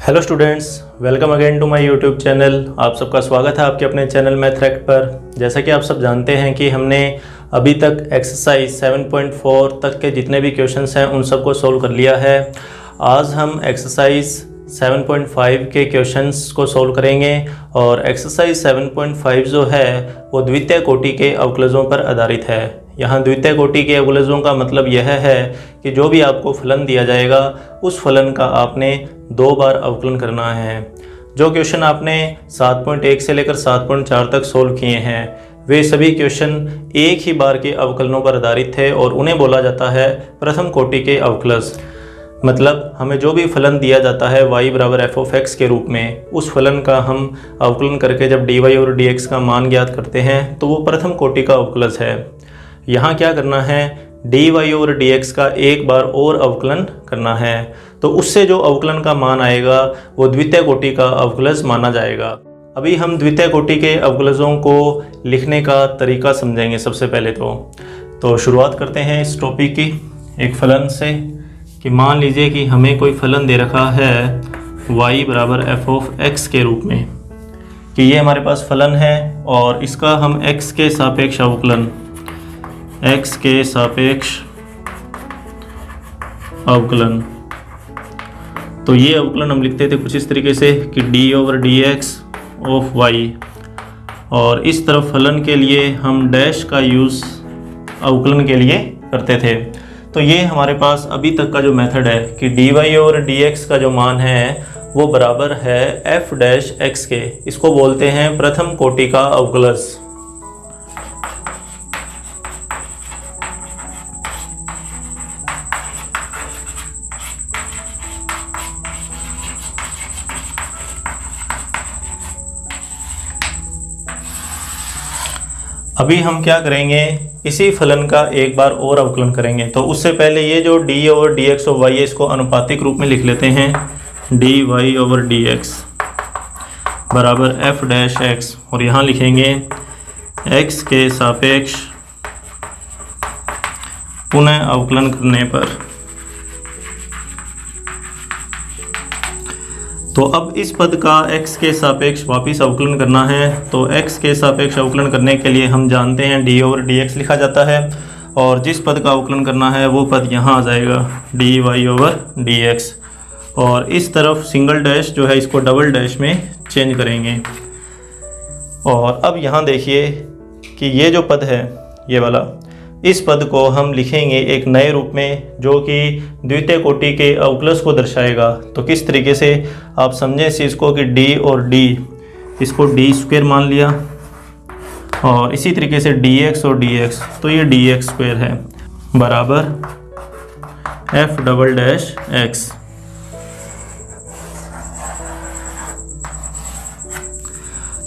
Hello students, welcome again to my YouTube channel. आप सबका स्वागत है आपके अपने चैनल मैथरेक्ट पर। जैसा कि आप सब जानते हैं कि हमने अभी तक एक्सरसाइज 7.4 तक के जितने भी क्वेश्चंस हैं उन सबको सोल्व कर लिया है। आज हम एक्सरसाइज 7.5 के क्वेश्चंस को सोल्व करेंगे और एक्सरसाइज 7.5 जो है वो द्वितीय कोटि के अवकलजों पर आधारित है। यहाँ द्वितीय कोटि के अवकलजों का मतलब यह है कि जो भी आपको फलन दिया जाएगा उस फलन का आपने 2 बार अवकलन करना है। जो क्वेश्चन आपने 7.1 से लेकर 7.4 तक सोल्व किए हैं वे सभी क्वेश्चन एक ही बार के अवकलनों पर आधारित थे और उन्हें बोला जाता है प्रथम कोटि के अवकलज। मतलब हमें जो भी फलन दिया जाता है y बराबर एफ ऑफ एक्स के रूप में, उस फलन का हम अवकलन करके जब dy और dx का मान ज्ञात करते हैं तो वो प्रथम कोटि का अवकलज है। यहाँ क्या करना है, dy और dx का एक बार और अवकलन करना है, तो उससे जो अवकलन का मान आएगा वो द्वितीय कोटि का अवकलज माना जाएगा। अभी हम द्वितीय कोटि के अवकलजों को लिखने का तरीका समझेंगे। सबसे पहले तो शुरुआत करते हैं इस टॉपिक की एक फलन से कि मान लीजिए कि हमें कोई फलन दे रखा है y बराबर एफ ऑफ एक्स के रूप में, कि ये हमारे पास फलन है और इसका हम x के सापेक्ष अवकलन तो ये अवकलन हम लिखते थे कुछ इस तरीके से कि d over D x of y, और इस तरफ फलन के लिए हम डैश का यूज़ अवकलन के लिए करते थे। तो ये हमारे पास अभी तक का जो मेथड है कि dy और dx का जो मान है वो बराबर है f डैश x के। इसको बोलते हैं प्रथम कोटि का अवकलज। अभी हम क्या करेंगे, इसी फलन का एक बार और अवकलन करेंगे। तो उससे पहले ये जो d over D x of y है इसको अनुपातिक रूप में लिख लेते हैं। dy ओवर डी एक्स बराबर f डैश x, और यहाँ लिखेंगे x के सापेक्ष पुनः अवकलन करने पर। तो अब इस पद का x के सापेक्ष वापिस अवकलन करना है। तो x के सापेक्ष अवकलन करने के लिए हम जानते हैं d ओवर डी एक्स लिखा जाता है, और जिस पद का अवकलन करना है वो पद यहाँ आ जाएगा dy ओवर डी एक्स, और इस तरफ सिंगल डैश जो है इसको डबल डैश में चेंज करेंगे। और अब यहाँ देखिए कि ये जो पद है ये वाला, इस पद को हम लिखेंगे एक नए रूप में जो कि द्वितीय कोटि के अवकलज को दर्शाएगा। तो किस तरीके से आप समझें इस चीज़ को कि d और d, इसको d स्क्वायर मान लिया, और इसी तरीके से dx और dx, तो ये dx स्क्वायर है बराबर f डबल डैश x।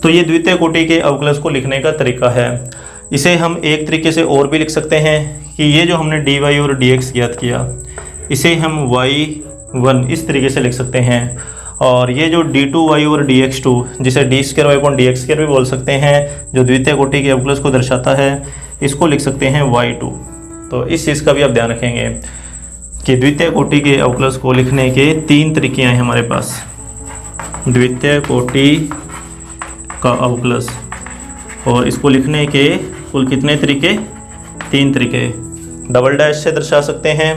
तो ये द्वितीय कोटि के अवकलज को लिखने का तरीका है। इसे हम एक तरीके से और भी लिख सकते हैं कि ये जो हमने dy और dx ज्ञात किया इसे हम y1 इस तरीके से लिख सकते हैं, और ये जो d2y और dx2 जिसे d square y upon d x square भी बोल सकते हैं, जो द्वितीय कोटि के अवकलज को दर्शाता है, इसको लिख सकते हैं y2। तो इस चीज़ का भी आप ध्यान रखेंगे कि द्वितीय कोटि के अवकलज को लिखने के 3 तरीके हैं हमारे पास। द्वितीय कोटि का अवकलज, और इसको लिखने के कुल कितने तरीके, 3 तरीके। डबल डैश से दर्शा सकते हैं,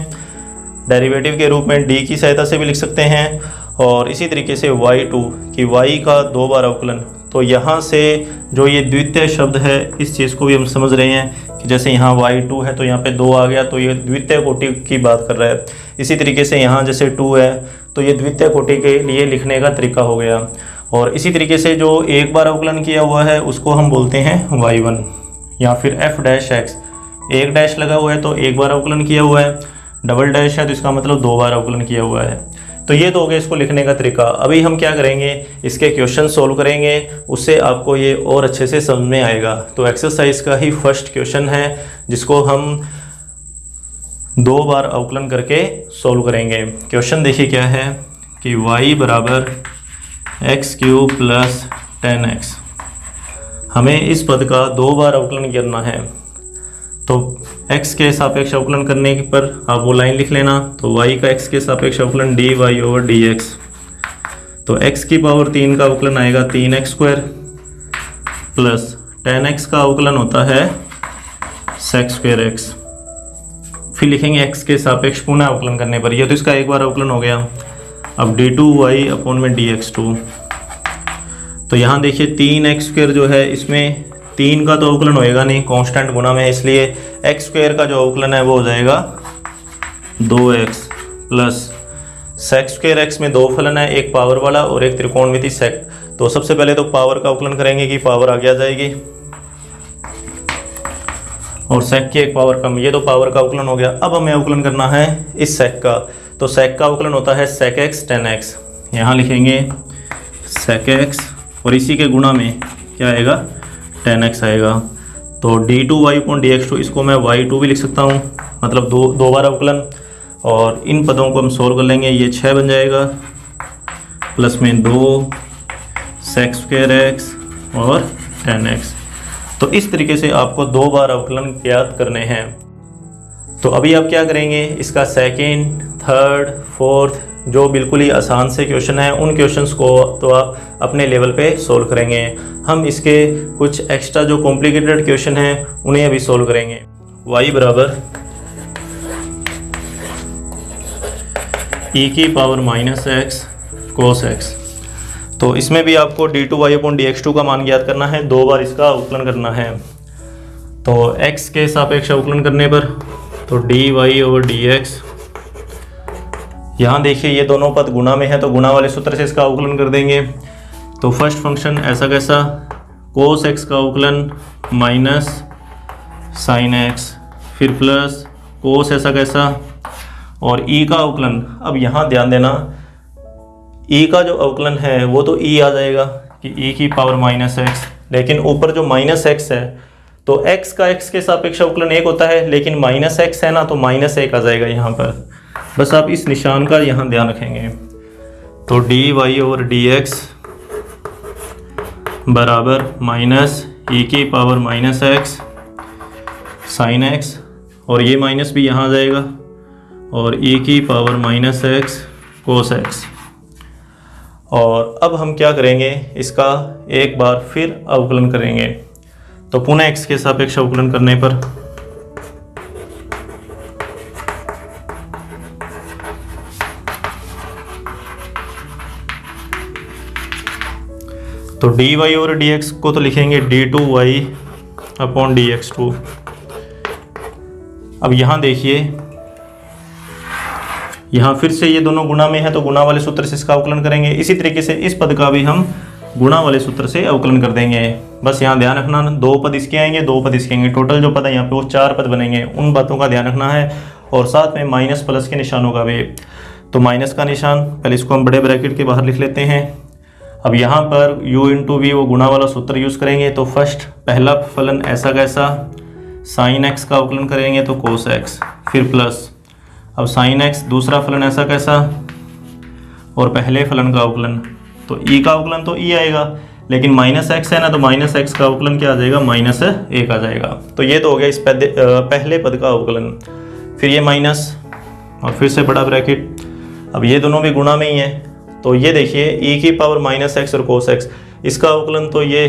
डेरिवेटिव के रूप में d की सहायता से भी लिख सकते हैं, और इसी तरीके से y2 कि y का 2 बार अवकलन। तो यहाँ से जो ये द्वितीय शब्द है इस चीज़ को भी हम समझ रहे हैं कि जैसे यहाँ y2 है तो यहाँ पे 2 आ गया, तो ये द्वितीय कोटि की बात कर रहा है। इसी तरीके से यहाँ जैसे 2 है तो ये द्वितीय कोटि के लिए लिखने का तरीका हो गया। और इसी तरीके से जो एक बार अवकलन किया हुआ है उसको हम बोलते हैं y1, या फिर f डैश x। एक डैश लगा हुआ है तो एक बार अवकलन किया हुआ है, डबल डैश है तो इसका मतलब 2 बार अवकलन किया हुआ है। तो ये तो हो गया इसको लिखने का तरीका। अभी हम क्या करेंगे, इसके क्वेश्चन सोल्व करेंगे, उससे आपको ये और अच्छे से समझ में आएगा। तो एक्सरसाइज का ही फर्स्ट क्वेश्चन है जिसको हम 2 बार अवकलन करके सोल्व करेंगे। क्वेश्चन देखिए क्या है कि y बराबर एक्स क्यूब प्लस 10x, हमें इस पद का 2 बार अवकलन करना है। तो x के सापेक्ष अवकलन करने पर आप वो लाइन लिख लेना। तो y का x के सापेक्ष अवकलन dy ओवर dx तो x की पावर 3 का अवकलन आएगा 3x² प्लस tan x का अवकलन होता है sec²x। फिर लिखेंगे x के सापेक्ष पुनः अवकलन करने पर, यह तो इसका एक बार अवकलन हो गया। अब d2y अपॉन में dx2, तो यहाँ देखिए 3x² जो है इसमें 3 का तो अवकलन होएगा नहीं, कांस्टेंट गुना में है, इसलिए x² का जो अवकलन है वो हो जाएगा 2x प्लस sec²x में दो फलन है, एक पावर वाला और एक त्रिकोणमिति sec। तो सबसे पहले तो पावर का अवकलन करेंगे कि पावर आगे आ जाएगी और sec की एक पावर कम, ये तो पावर का अवकलन हो गया। अब हमें अवकलन करना है इस sec का, तो sec का अवकलन होता है sec(x) tan x। यहाँ लिखेंगे sec(x) और इसी के गुणा में क्या आएगा tan x आएगा। तो d2y अपॉन dx2, इसको मैं y2 भी लिख सकता हूँ, मतलब दो बार अवकलन। और इन पदों को हम सोल्व कर लेंगे, ये 6 बन जाएगा प्लस में 2 sec²x और tan x। तो इस तरीके से आपको 2 बार अवकलन ज्ञात करने हैं। तो अभी आप क्या करेंगे, इसका सेकंड, थर्ड, फोर्थ जो बिल्कुल ही आसान से क्वेश्चन है उन क्वेश्चंस को तो आप अपने लेवल पे सोल्व करेंगे। हम इसके कुछ एक्स्ट्रा जो कॉम्प्लिकेटेड क्वेश्चन हैं उन्हें अभी सोल्व करेंगे। y बराबर e की पावर -x cos x। तो इसमें भी आपको d2y अपॉन dx2 का मान ज्ञात करना है, 2 बार इसका अवकलन करना है। तो x के सापेक्ष अवकलन करने पर तो dy ओवर dx, यहाँ देखिए ये दोनों पद गुणा में है तो गुणा वाले सूत्र से इसका अवकलन कर देंगे। तो फर्स्ट फंक्शन ऐसा कैसा, cos x का अवकलन माइनस sin x, फिर प्लस cos ऐसा कैसा और e का अवकलन। अब यहाँ ध्यान देना, e का जो अवकलन है वो तो e आ जाएगा कि e की पावर -x, लेकिन ऊपर जो -x है तो x का x के सापेक्ष अवकलन 1 होता है, लेकिन -x है ना तो -1 आ जाएगा यहाँ पर। बस आप इस निशान का यहाँ ध्यान रखेंगे। तो dy ओवर dx बराबर माइनस e की पावर -x sin x, और ये माइनस भी यहाँ आ जाएगा, और e की पावर -x cos x। और अब हम क्या करेंगे, इसका एक बार फिर अवकलन करेंगे। तो पुनः x के सापेक्ष अवकलन करने पर तो dy ओवर dx को तो लिखेंगे d2y अपॉन dx2। अब यहाँ देखिए, यहाँ फिर से ये दोनों गुणा में है तो गुणा वाले सूत्र से इसका अवकलन करेंगे। इसी तरीके से इस पद का भी हम गुणा वाले सूत्र से अवकलन कर देंगे। बस यहाँ ध्यान रखना, 2 पद इसके आएंगे, 2 पद इसके आएंगे, टोटल जो पद है यहाँ पे वो 4 पद बनेंगे। उन बातों का ध्यान रखना है, और साथ में माइनस प्लस के निशानों का भी। तो माइनस का निशान पहले इसको हम बड़े ब्रैकेट के बाहर लिख लेते हैं। अब यहाँ पर u इंटू वी वो गुणा वाला सूत्र यूज़ करेंगे। तो फर्स्ट पहला फलन ऐसा कैसा, साइन x का अवकलन करेंगे तो cos x, फिर प्लस अब साइन x, दूसरा फलन ऐसा कैसा और पहले फलन का अवकलन, तो e का अवकलन तो e आएगा, लेकिन -x है ना तो -x का अवकलन क्या आ जाएगा, -1 आ जाएगा। तो ये तो हो गया इस पहले पद का अवकलन। फिर ये माइनस और फिर से बड़ा ब्रैकेट, अब ये दोनों भी गुणा में ही है। तो ये देखिए e की पावर -x और cos x, इसका अवकलन तो ये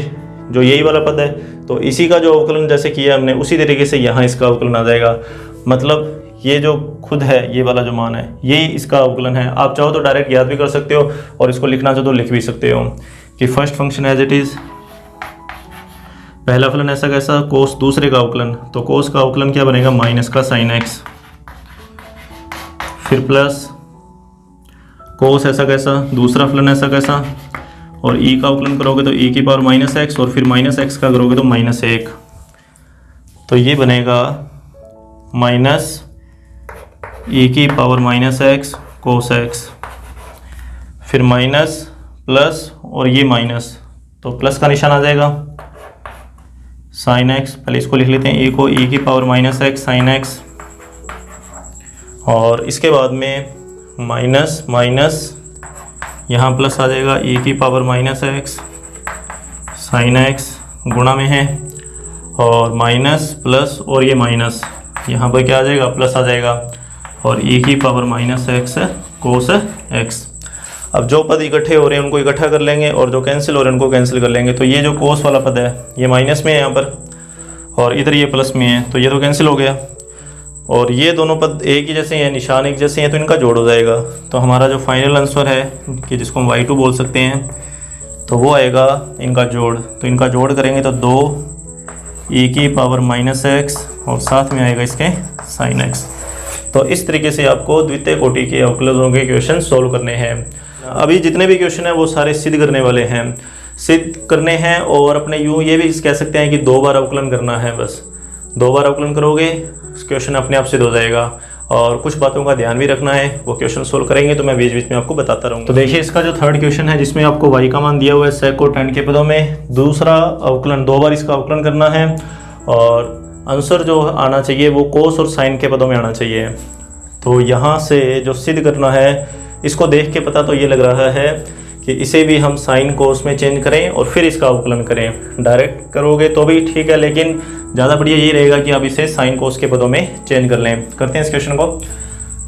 जो यही वाला पद है, तो इसी का जो अवकलन जैसे किया हमने उसी तरीके से यहाँ इसका अवकलन आ जाएगा। मतलब ये जो खुद है ये वाला जो मान है यही इसका अवकलन है। आप चाहो तो डायरेक्ट याद भी कर सकते हो और इसको लिखना चाहो तो लिख भी सकते हो कि first function as it is, पहला फलन ऐसा कैसा कोस, दूसरे का अवकलन, तो कोस का अवकलन क्या बनेगा, माइनस का साइन एक्स, फिर प्लस कोस ऐसा कैसा, दूसरा फलन ऐसा कैसा, और ई का अवकलन करोगे तो ई की पावर -x और फिर -x का करोगे तो -1। तो ये बनेगा माइनस ई की पावर -x cos x, फिर माइनस प्लस और ये माइनस, तो प्लस का निशान आ जाएगा साइन x। पहले इसको लिख लेते हैं e को, e की पावर -x साइन x, और इसके बाद में माइनस माइनस यहाँ प्लस आ जाएगा e की पावर -x साइन x गुणा में है, और माइनस प्लस और ये माइनस यहाँ पर क्या आ जाएगा, प्लस आ जाएगा, और e की पावर -x cos x। अब जो पद इकट्ठे हो रहे हैं उनको इकट्ठा कर लेंगे और जो कैंसिल हो रहे हैं उनको कैंसिल कर लेंगे। तो ये जो कोस वाला पद है ये माइनस में है यहाँ पर, और इधर ये प्लस में है, तो ये तो कैंसिल हो गया। और ये दोनों पद एक ही जैसे हैं, निशान एक जैसे हैं, तो इनका जोड़ हो जाएगा। तो हमारा जो फाइनल आंसर है कि जिसको हम y2 बोल सकते हैं, तो वो आएगा इनका जोड़। तो इनका जोड़ करेंगे तो 2e⁻x और साथ में आएगा इसके sin x। तो इस तरीके से आपको द्वितीय कोटि के अवकलजों के क्वेश्चन सोल्व करने हैं। अभी जितने भी क्वेश्चन हैं वो सारे सिद्ध करने वाले हैं, सिद्ध करने हैं। और अपने यूँ ये भी कह सकते हैं कि 2 बार अवकलन करना है, बस 2 बार अवकलन करोगे क्वेश्चन अपने आप सिद्ध हो जाएगा। और कुछ बातों का ध्यान भी रखना है, वो क्वेश्चन सोल्व करेंगे तो मैं बीच बीच में आपको बताता रहूँगा। तो देखिए इसका जो थर्ड क्वेश्चन है जिसमें आपको y का मान दिया हुआ है sec और tan के पदों में, दूसरा अवकलन 2 बार इसका अवकलन करना है और आंसर जो आना चाहिए वो कोस और साइन के पदों में आना चाहिए। तो यहाँ से जो सिद्ध करना है इसको देख के पता तो ये लग रहा है कि इसे भी हम साइन कोस में चेंज करें और फिर इसका अवकलन करें। डायरेक्ट करोगे तो भी ठीक है, लेकिन ज़्यादा बढ़िया ये रहेगा कि आप इसे साइन कोस के पदों में चेंज कर लें। करते हैं इस क्वेश्चन को।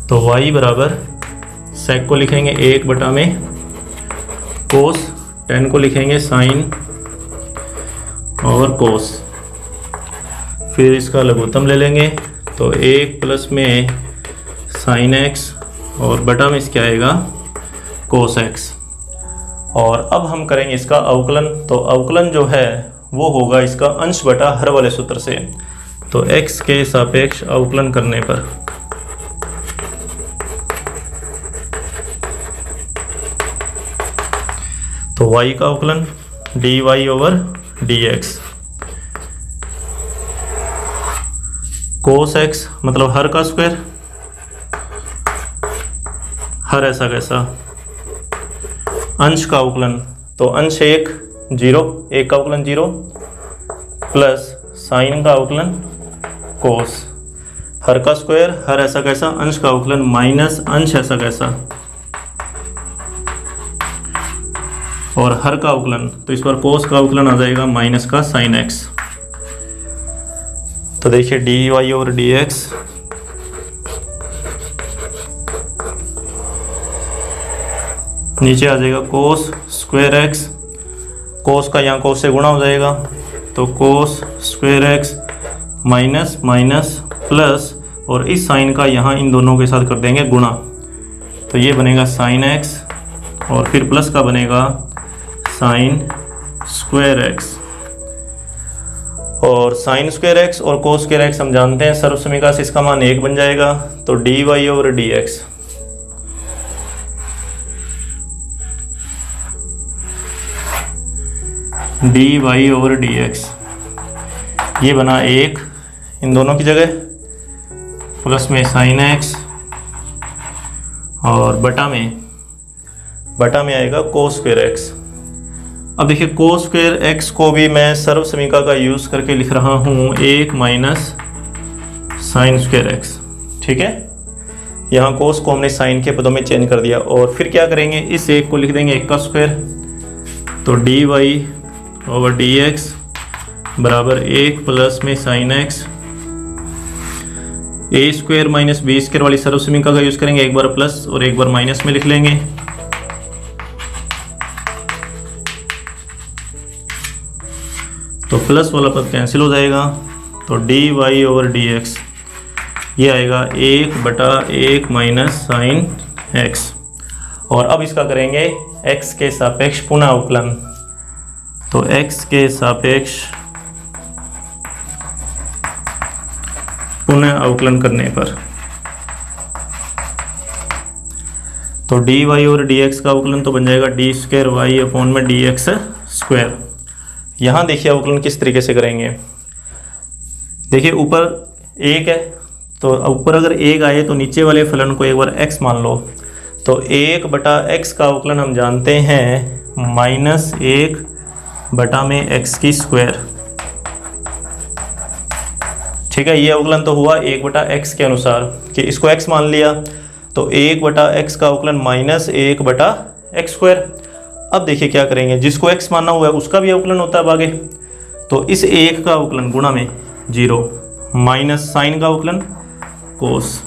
तो y बराबर सेक को लिखेंगे 1 बटा में कोस, tan को लिखेंगे साइन और कोस, फिर इसका लघुत्तम ले लेंगे तो 1 प्लस में साइन x और बटा में इसके आएगा कोस x। और अब हम करेंगे इसका अवकलन। तो अवकलन जो है वो होगा इसका अंश बटा हर वाले सूत्र से। तो x के सापेक्ष अवकलन करने पर तो y का अवकलन dy/dx, कोस x मतलब हर का स्क्वायर, हर ऐसा कैसा, अंश का अवकलन तो अंश 1 0, 1 का अवकलन 0 प्लस साइन का अवकलन कोस, हर का स्क्वायर, हर ऐसा कैसा, अंश का अवकलन माइनस अंश ऐसा कैसा और हर का अवकलन, तो इस बार कोस का अवकलन आ जाएगा माइनस का साइन x। तो देखिए dy/dx नीचे आ जाएगा कोस स्क्वायर x, कोस का यहाँ कोस से गुणा हो जाएगा तो cos square x minus minus plus, और इस साइन का यहाँ इन दोनों के साथ कर देंगे गुणा, तो ये बनेगा साइन x और फिर प्लस का बनेगा साइन स्क्वायर x। और साइन स्क्वायर x और कोस स्क्वायर x हम जानते हैं सर्व समीकरण से इसका मान 1 बन जाएगा। तो dy/dx dy/dx ये बना 1 इन दोनों की जगह, प्लस में साइन x और बटा में आएगा कोस स्क्वायर x। अब देखिए कोस स्क्वायर x को भी मैं सर्व समीकरण का यूज़ करके लिख रहा हूँ 1 माइनस साइन स्क्वायर x, ठीक है। यहाँ कोस को हमने साइन के पदों में चेंज कर दिया और फिर क्या करेंगे, इस 1 को लिख देंगे 1 का स्क्वायर, तो dy/dx बराबर 1 प्लस में sine x, a square minus b square वाली सर्व समीकरण का यूज़ करेंगे, एक बार प्लस और एक बार माइनस में लिख लेंगे। तो प्लस वाला पद कैंसिल हो जाएगा, तो dy/dx ये आएगा 1 बटा 1 माइनस साइन x। और अब इसका करेंगे x के सापेक्ष पुनः अवकलन। तो x के सापेक्ष पुनः अवकलन करने पर तो dy/dx का अवकलन तो बन जाएगा d²y/dx²। यहाँ देखिए अवकलन किस तरीके से करेंगे। देखिए ऊपर 1 है, तो ऊपर अगर 1 आए तो नीचे वाले फलन को एक बार x मान लो। तो 1 बटा x का अवकलन हम जानते हैं -1 बटा में x की स्क्वायर, ठीक है। ये अवकलन तो हुआ 1 बटा x के अनुसार कि इसको x मान लिया, तो 1 बटा x का अवकलन -1 बटा x²। अब देखिए क्या करेंगे, जिसको x मानना हुआ है उसका भी अवकलन होता है आगे, तो इस 1 का अवकलन गुणा में 0 माइनस साइन का अवकलन कोस,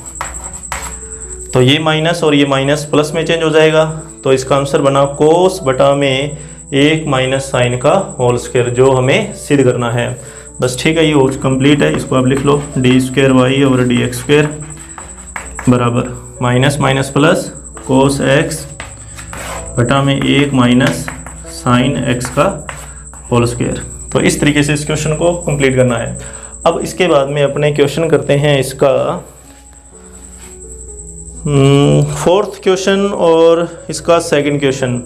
तो ये माइनस और ये माइनस प्लस में चेंज हो जाएगा, तो इसका आंसर बना कोस बटा में 1 माइनस साइन का होल स्क्वायर, जो हमें सिद्ध करना है। बस ठीक है, ये हो कंप्लीट है। इसको आप लिख लो D square Y over D x square बराबर minus minus plus cos X बटा में 1 माइनस साइन एक्स का होल स्क्वायर। तो इस तरीके से इस क्वेश्चन को कंप्लीट करना है। अब इसके बाद में अपने क्वेश्चन करते हैं इसका 4th क्वेश्चन और इसका 2nd क्वेश्चन।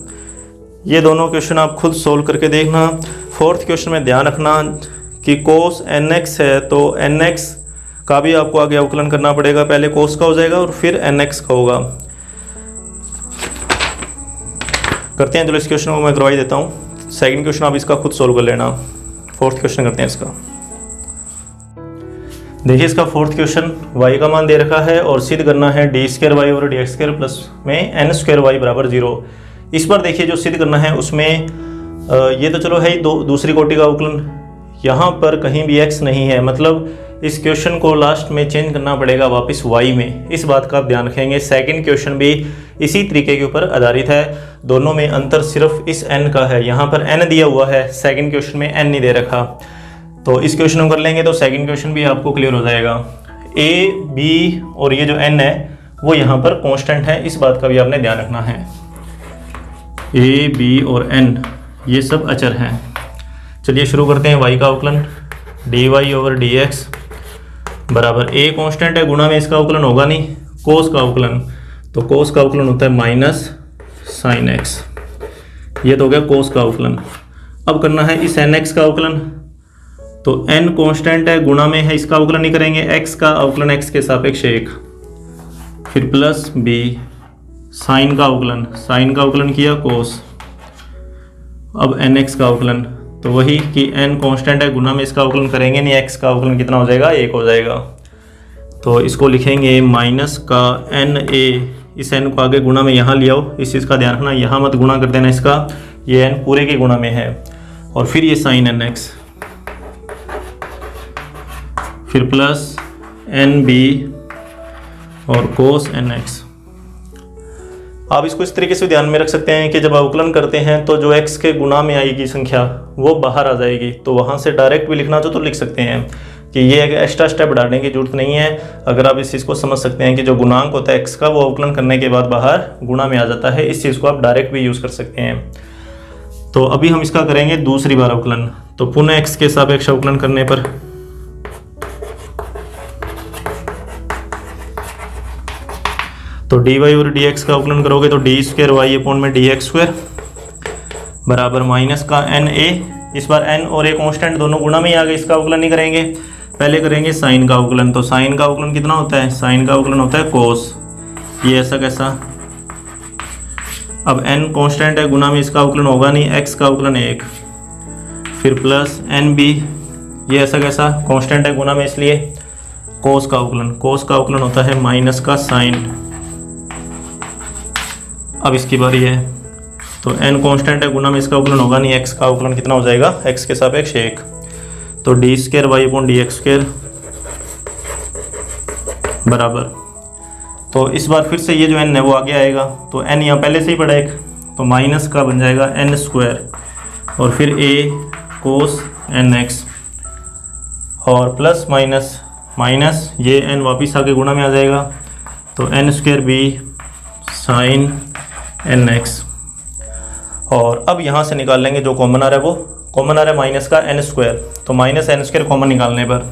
ये दोनों क्वेश्चन आप खुद सोल्व करके देखना। 4th क्वेश्चन में ध्यान रखना कि कोस nx है तो nx का भी आपको आगे अवकलन करना पड़ेगा। पहले कोस का हो जाएगा और फिर nx का होगा। करते हैं, चलो इस क्वेश्चन को मैं करवा ही देता हूँ। 2nd क्वेश्चन आप इसका खुद सोल्व कर लेना। 4th क्वेश्चन करते हैं इसका। देखिए इसका 4th क्वेश्चन y का मान दे रखा है और सिद्ध करना है d square Y over D x square plus में एन स्क्वायर वाई बराबर 0। इस पर देखिए जो सिद्ध करना है उसमें ये तो चलो है ही दूसरी कोटि का अवकलन, यहाँ पर कहीं भी x नहीं है, मतलब इस क्वेश्चन को लास्ट में चेंज करना पड़ेगा वापस y में। इस बात का आप ध्यान रखेंगे। 2nd क्वेश्चन भी इसी तरीके के ऊपर आधारित है। दोनों में अंतर सिर्फ इस n का है। यहाँ पर n दिया हुआ है, 2nd क्वेश्चन में n नहीं दे रखा। तो इस क्वेश्चन को कर लेंगे तो 2nd क्वेश्चन भी आपको क्लियर हो जाएगा। a b और ये जो n है वो यहाँ पर कांस्टेंट है, इस बात का भी आपने ध्यान रखना है। a b और n ये सब अचर हैं। चलिए शुरू करते हैं। y का अवकलन d y over D x बराबर a कांस्टेंट है, गुणा में इसका अवकलन होगा नहीं, कोस का अवकलन, तो कोस का अवकलन होता है माइनस साइन एक्स। ये तो हो गया कोस का अवकलन। अब करना है इस एन एक्स का अवकलन, तो n कांस्टेंट है, गुणा में है, इसका अवकलन नहीं करेंगे, x का अवकलन x के सापेक्ष 1, फिर प्लस b साइन का अवकलन, साइन का अवकलन किया कोस। अब nx का अवकलन, तो वही कि n कांस्टेंट है, गुणा में इसका अवकलन करेंगे नहीं, x का अवकलन कितना हो जाएगा 1 हो जाएगा। तो इसको लिखेंगे माइनस का na, इस n को आगे गुणा में यहाँ लिया हो, इस चीज़ का ध्यान रखना, यहाँ मत गुणा कर देना इसका, ये n पूरे के गुणा में है। और फिर ये साइन nx, फिर प्लस nb और कोस nx। आप इसको इस तरीके से ध्यान में रख सकते हैं कि जब अवकलन करते हैं तो जो x के गुणा में आएगी संख्या वो बाहर आ जाएगी, तो वहाँ से डायरेक्ट भी लिखना तो लिख सकते हैं कि ये एक एक्स्ट्रा स्टेप डालने की जरूरत नहीं है। अगर आप इस चीज़ को समझ सकते हैं कि जो गुणांक होता है x का वो अवकलन करने के बाद बाहर गुणा में आ जाता है, इस चीज़ को आप डायरेक्ट भी यूज़ कर सकते हैं। तो अभी हम इसका करेंगे दूसरी बार अवकलन। तो पुनः x के सापेक्ष अवकलन करने पर तो डी वाई और डी एक्स का अवकलन करोगे तो डी स्क्वायर वाई अपॉन में डी एक्स स्क्वायर बराबर माइनस का एन ए। इस बार एन और ए कांस्टेंट दोनों गुणा में ही आ गए, इसका अवकलन नहीं करेंगे, पहले करेंगे साइन का अवकलन। तो साइन का अवकलन कितना होता है, साइन का अवकलन होता है कोस, ये ऐसा कैसा। अब एन कांस्टेंट है, गुणा में इसका अवकलन होगा नहीं, एक्स का अवकलन 1, फिर प्लस एन बी, ये ऐसा कैसा, कांस्टेंट है, गुणा में इसलिए कोस का अवकलन, कोस का अवकलन होता है माइनस का साइन। अब इसकी बारी है, तो n कांस्टेंट है, गुणा में इसका अवकलन होगा नहीं, x का अवकलन कितना हो जाएगा, x के सापेक्ष 1, तो d square y upon d x square बराबर। तो इस बार फिर से ये जो n है वो आगे आएगा, तो n यहाँ पहले से ही पड़ा एक, तो माइनस का बन जाएगा n स्क्वायर और फिर a कोस nx और प्लस माइनस माइनस, ये n वापिस आके गुणा में आ जाएगा, तो n square b sine nx। और अब यहाँ से निकाल लेंगे जो कॉमन आ रहा है, वो कॉमन आ रहा है माइनस का n स्क्वायर, तो माइनस n स्क्वायर कॉमन निकालने पर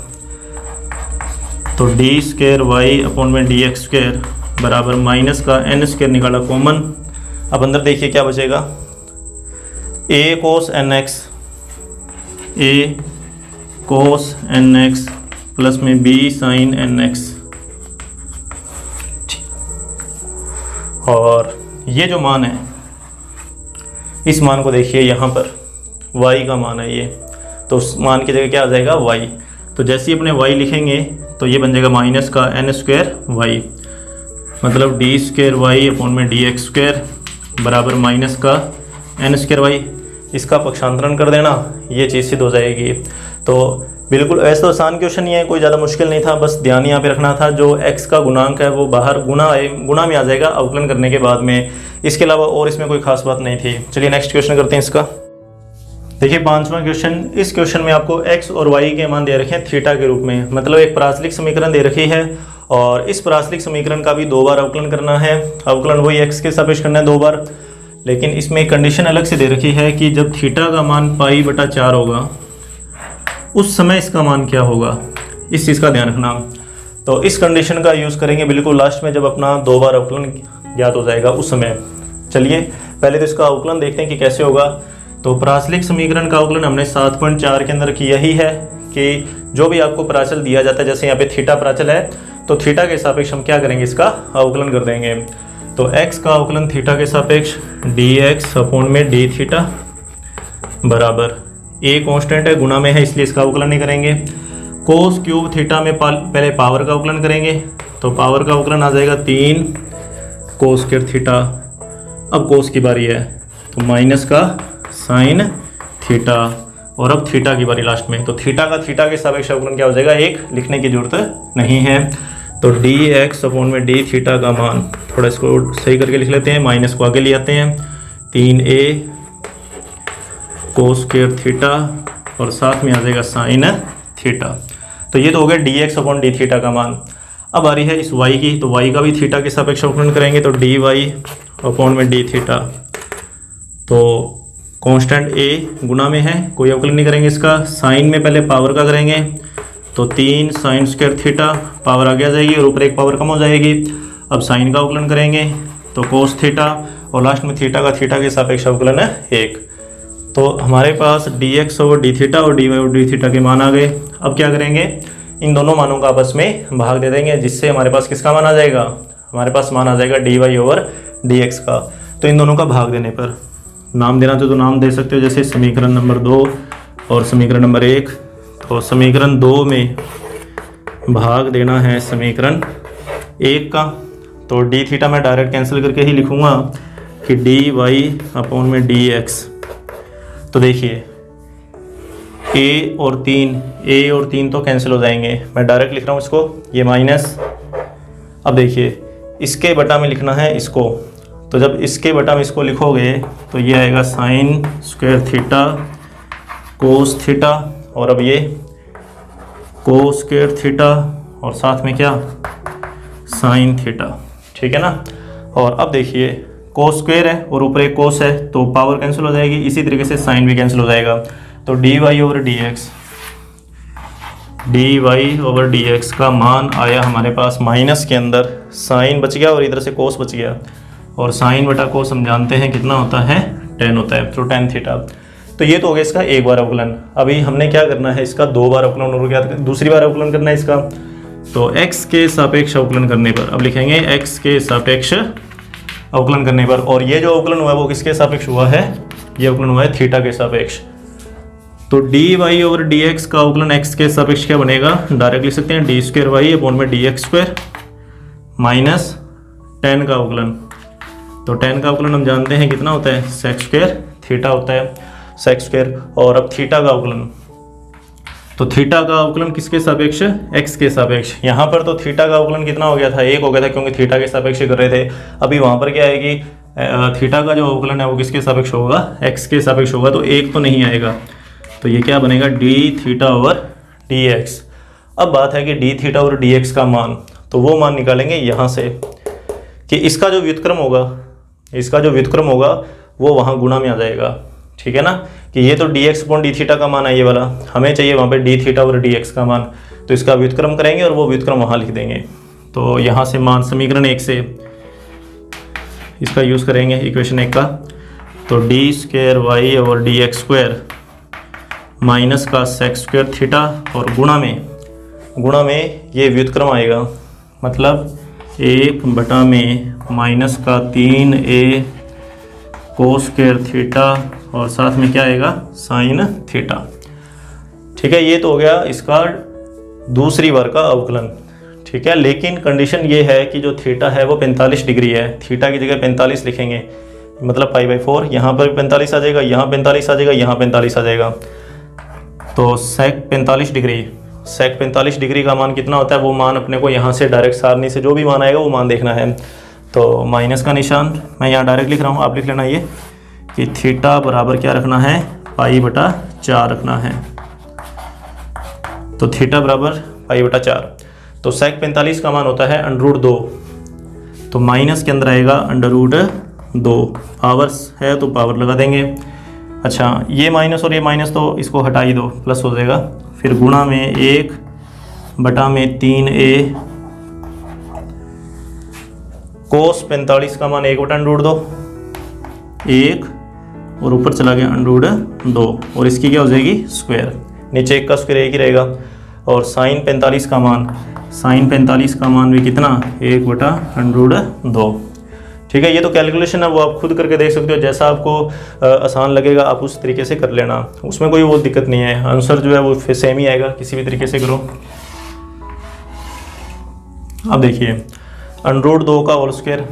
तो डी स्क्वायर वाई अपॉन में डी एक्स स्क्वायर बराबर माइनस का n स्क्वायर निकाला कॉमन। अब अंदर देखिए क्या बचेगा, a cos nx, a cos nx plus में b साइन nx। और ये जो मान है, इस मान को देखिए यहाँ पर y का मान है ये, तो उस मान की जगह क्या आ जाएगा y। तो जैसे ही अपने y लिखेंगे तो ये बन जाएगा माइनस का n स्क्वायर y, मतलब डी स्क्वायर वाई अपॉन में डी एक्स स्क्वायर बराबर माइनस का n स्क्वायर y। इसका पक्षांतरण कर देना, ये चीज़ सिद्ध हो जाएगी। तो बिल्कुल ऐसा तो आसान क्वेश्चन ही है, कोई ज़्यादा मुश्किल नहीं था, बस ध्यान यहाँ पे रखना था जो x का गुणांक है वो बाहर गुणा में आ जाएगा अवकलन करने के बाद में। इसके अलावा और इसमें कोई खास बात नहीं थी। चलिए नेक्स्ट क्वेश्चन करते हैं इसका। देखिए 5वां क्वेश्चन। इस क्वेश्चन में आपको x और y के मान दे रखे हैं थीटा के रूप में, मतलब एक प्राचलिक समीकरण दे रखी है और इस प्राचलिक समीकरण का भी 2 बार अवकलन करना है। अवकलन वही x के सापेक्ष करना है 2 बार, लेकिन इसमें कंडीशन अलग से दे रखी है कि जब थीटा का मान π/4 होगा उस समय इसका मान क्या होगा, इस चीज़ का ध्यान रखना। तो इस कंडीशन का यूज़ करेंगे बिल्कुल लास्ट में, जब अपना 2 बार अवकलन ज्ञात हो जाएगा उस समय। चलिए पहले तो इसका अवकलन देखते हैं कि कैसे होगा। तो प्राचलिक समीकरण का अवकलन हमने 7.4 के अंदर किया ही है कि जो भी आपको प्राचल दिया जाता है, जैसे यहाँ पे थीटा प्राचल है तो थीटा के सापेक्ष हम क्या करेंगे, इसका अवकलन कर देंगे। तो x का अवकलन थीटा के सापेक्ष dx अपॉन में d थीटा बराबर a कांस्टेंट है, गुणा में है इसलिए इसका अवकलन नहीं करेंगे। कोस क्यूब थीटा में पहले पावर का अवकलन करेंगे, तो पावर का अवकलन आ जाएगा 3 कोस स्क्वायर थीटा। अब कोस की बारी है तो माइनस का साइन थीटा, और अब थीटा की बारी लास्ट में। तो थीटा का थीटा के सापेक्ष अवकलन क्या हो जाएगा, 1 लिखने की जरूरत नहीं है। तो dx अपॉन में d थीटा का मान, थोड़ा इसको सही करके लिख लेते हैं, माइनस को आगे ले आते हैं, 3a कोस स्क्वायर थीटा और साथ में आ जाएगा साइन थीटा। तो ये तो हो गया dx अपॉन d थीटा का मान। अब आ रही है इस y की, तो y का भी थीटा के सापेक्ष अवकलन करेंगे, तो dy अपॉन में d थीटा। तो कांस्टेंट a गुणा में है, कोई अवकलन नहीं करेंगे इसका। साइन में पहले पावर का करेंगे, तो 3 साइन स्क्वायर थीटा, पावर आगे आ जाएगी और ऊपर एक पावर कम हो जाएगी। अब साइन का अवकलन करेंगे तो कोस थीटा, और लास्ट में थीटा का थीटा के सापेक्ष अवकलन है 1। तो हमारे पास dx ओवर d थीटा और dy ओवर d थीटा के मान आ गए। अब क्या करेंगे, इन दोनों मानों का आपस में भाग दे देंगे, जिससे हमारे पास किसका मान आ जाएगा, हमारे पास मान आ जाएगा dy ओवर dx का। तो इन दोनों का भाग देने पर नाम देना तो नाम दे सकते हो, जैसे समीकरण नंबर 2 और समीकरण नंबर 1। तो समीकरण 2 में भाग देना है समीकरण 1 का, तो d थीटा मैं डायरेक्ट कैंसिल करके ही लिखूँगा कि dy अपॉन में dx। तो देखिए a और 3 तो कैंसिल हो जाएंगे, मैं डायरेक्ट लिख रहा हूँ इसको, ये माइनस। अब देखिए इसके बटा में लिखना है इसको, तो जब इसके बटा में इसको लिखोगे तो ये आएगा sine square theta cos theta, और अब ये कोस स्क्वायर थीटा और साथ में क्या, साइन थीटा, ठीक है ना। और अब देखिए कोस स्क्वायर है और ऊपर एक कोस है, तो पावर कैंसिल हो जाएगी, इसी तरीके से साइन भी कैंसिल हो जाएगा। तो dy ओवर dx का मान आया हमारे पास माइनस के अंदर, साइन बच गया और इधर से कोस बच गया, और साइन बटा कोस हम जानते हैं कितना होता है, 10 होता है, तो 10 थीटा। तो ये तो हो गया इसका एक बार अवकलन। अभी हमने क्या करना है, इसका 2 बार अवकलन और क्या दूसरी बार अवकलन करना है इसका। तो x के सापेक्ष अवकलन करने पर अब लिखेंगे x के सापेक्ष अवकलन करने पर, और ये जो अवकलन हुआ है वो किसके सापेक्ष हुआ है, ये अवकलन हुआ है थीटा के सापेक्ष। तो dy ओवर dx का अवकलन x के सापेक्ष क्या बनेगा, डायरेक्ट लिख सकते हैं डी स्क्वायर वाई अपॉन में dx स्क्वायर माइनस 10 का अवकलन। तो 10 का अवकलन हम जानते हैं कितना होता है, सेक स्क्वायर थीटा होता है, सेक स्क्वायर। और अब थीटा का अवकलन, तो थीटा का अवकलन किसके सापेक्ष, x के सापेक्ष। यहाँ पर तो थीटा का अवकलन कितना हो गया था, 1 हो गया था, क्योंकि थीटा के सापेक्ष कर रहे थे। अभी वहाँ पर क्या आएगी, थीटा का जो अवकलन है वो किसके सापेक्ष होगा, x के सापेक्ष होगा, तो 1 तो नहीं आएगा। तो ये क्या बनेगा, d थीटा ओवर dx। अब बात है कि d थीटा ओवर dx का मान, तो वो मान निकालेंगे यहाँ से कि इसका जो व्युत्क्रम होगा वो वहाँ गुणा में आ जाएगा, ठीक है ना। कि ये तो dx अपॉन d थीटा का मान है ये वाला, हमें चाहिए वहाँ पे d थीटा ओवर dx का मान, तो इसका व्युत्क्रम करेंगे और वो व्युत्क्रम वहाँ लिख देंगे। तो यहाँ से मान समीकरण 1 से इसका यूज़ करेंगे, इक्वेशन 1 का। तो d square Y over dx square minus का सेक स्क्वायर थीटा, और गुणा में ये व्युत्क्रम आएगा, मतलब 1 बटा में माइनस का 3a कोस स्क्वायर थीटा और साथ में क्या आएगा, साइन थीटा, ठीक है। ये तो हो गया इसका दूसरी बार का अवकलन, ठीक है। लेकिन कंडीशन ये है कि जो थीटा है वो 45 डिग्री है, थीटा की जगह 45 लिखेंगे, मतलब π/4। यहाँ पर 45 आ जाएगा, यहाँ 45 आ जाएगा, यहाँ 45 आ जाएगा। तो सेक 45 डिग्री, सेक 45 डिग्री का मान कितना होता है, वो मान अपने को यहाँ से डायरेक्ट सारणी से जो भी मान आएगा वो मान देखना है। तो माइनस का निशान मैं यहाँ डायरेक्ट लिख रहा हूँ, आप लिख लेना ये कि थीटा बराबर क्या रखना है, π/4 रखना है। तो थीटा बराबर π/4। तो सेक 45 का मान होता है √2, तो माइनस के अंदर आएगा √2, पावर्स है तो पावर लगा देंगे। अच्छा, ये माइनस और ये माइनस तो इसको हटा ही दो, प्लस हो जाएगा। फिर गुणा में 1/3a कोस 45 का मान 1/√2, 1 और ऊपर चला गया √2 और इसकी क्या हो जाएगी स्क्वायर, नीचे 1 का स्क्वायर 1 ही रहेगा। और साइन 45 का मान, साइन 45 का मान भी कितना, 1/√2। ठीक है, ये तो कैलकुलेशन है, वो आप खुद करके देख सकते हो, जैसा आपको आसान लगेगा आप उस तरीके से कर लेना, उसमें कोई वो दिक्कत नहीं है। आंसर जो है वो फिर सेम ही आएगा, किसी भी तरीके से करो। अब देखिए √2 का होल स्क्वायर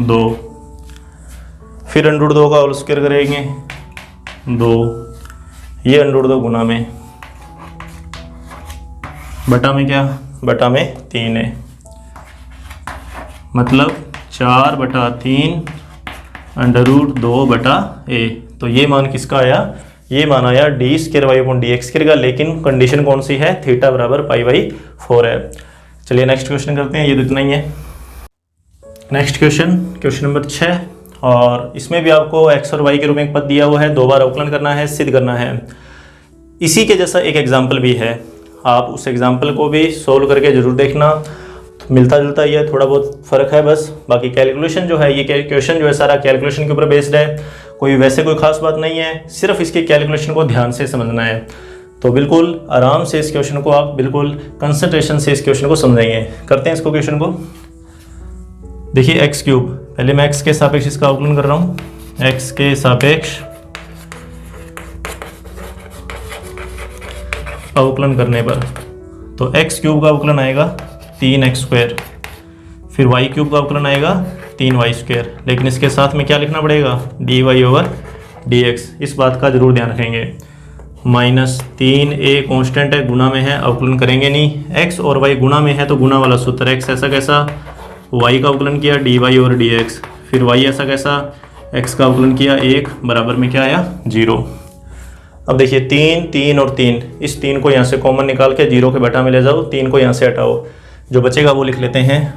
2, फिर √2 का होल स्क्वायर करेंगे 2, ये √2 गुना में, बटा में क्या, बटा में 3 है, मतलब 4/3 √2/a। तो ये मान किसका आया, ये मान आया d²y/dx² का, लेकिन कंडीशन कौन सी है, थीटा बराबर π/4 है। चलिए नेक्स्ट क्वेश्चन करते हैं, ये तो इतना ही है। नेक्स्ट क्वेश्चन नंबर 6, और इसमें भी आपको x और y के रूप में एक पद दिया हुआ है, 2 बार अवकलन करना है, सिद्ध करना है। इसी के जैसा एक एग्जाम्पल भी है, आप उस एग्जाम्पल को भी सोल्व करके जरूर देखना, मिलता जुलता ही है, थोड़ा बहुत फ़र्क है बस। बाकी कैलकुलेशन जो है, ये क्वेश्चन जो है सारा कैलकुलेशन के ऊपर बेस्ड है, कोई वैसे कोई खास बात नहीं है, सिर्फ इसके कैलकुलेशन को ध्यान से समझना है। तो बिल्कुल आराम से इस क्वेश्चन को आप बिल्कुल कंसंट्रेशन से इस क्वेश्चन को समझेंगे। करते हैं इसको, क्वेश्चन को देखिए, x3, पहले मैं x के सापेक्ष इसका अवकलन कर रहा हूँ, x के सापेक्ष अवकलन करने पर तो x3 का अवकलन आएगा 3x², फिर y3 का अवकलन आएगा 3y², लेकिन इसके साथ में क्या लिखना पड़ेगा, dy/dx। इस बात का जरूर ध्यान रखेंगे। -3a कांस्टेंट है, गुणा में है, अवकलन करेंगे नहीं। x और y गुणा में है तो गुणा वाला सूत्र, x ऐसा कैसा, y का अवकलन किया dy/dx, फिर y ऐसा कैसा, x का अवकलन किया 1, बराबर में क्या आया 0। अब देखिए 3 और 3, इस 3 को यहाँ से कॉमन निकाल के 0 के बटा में ले जाओ, 3 को यहाँ से हटाओ, जो बचेगा वो लिख लेते हैं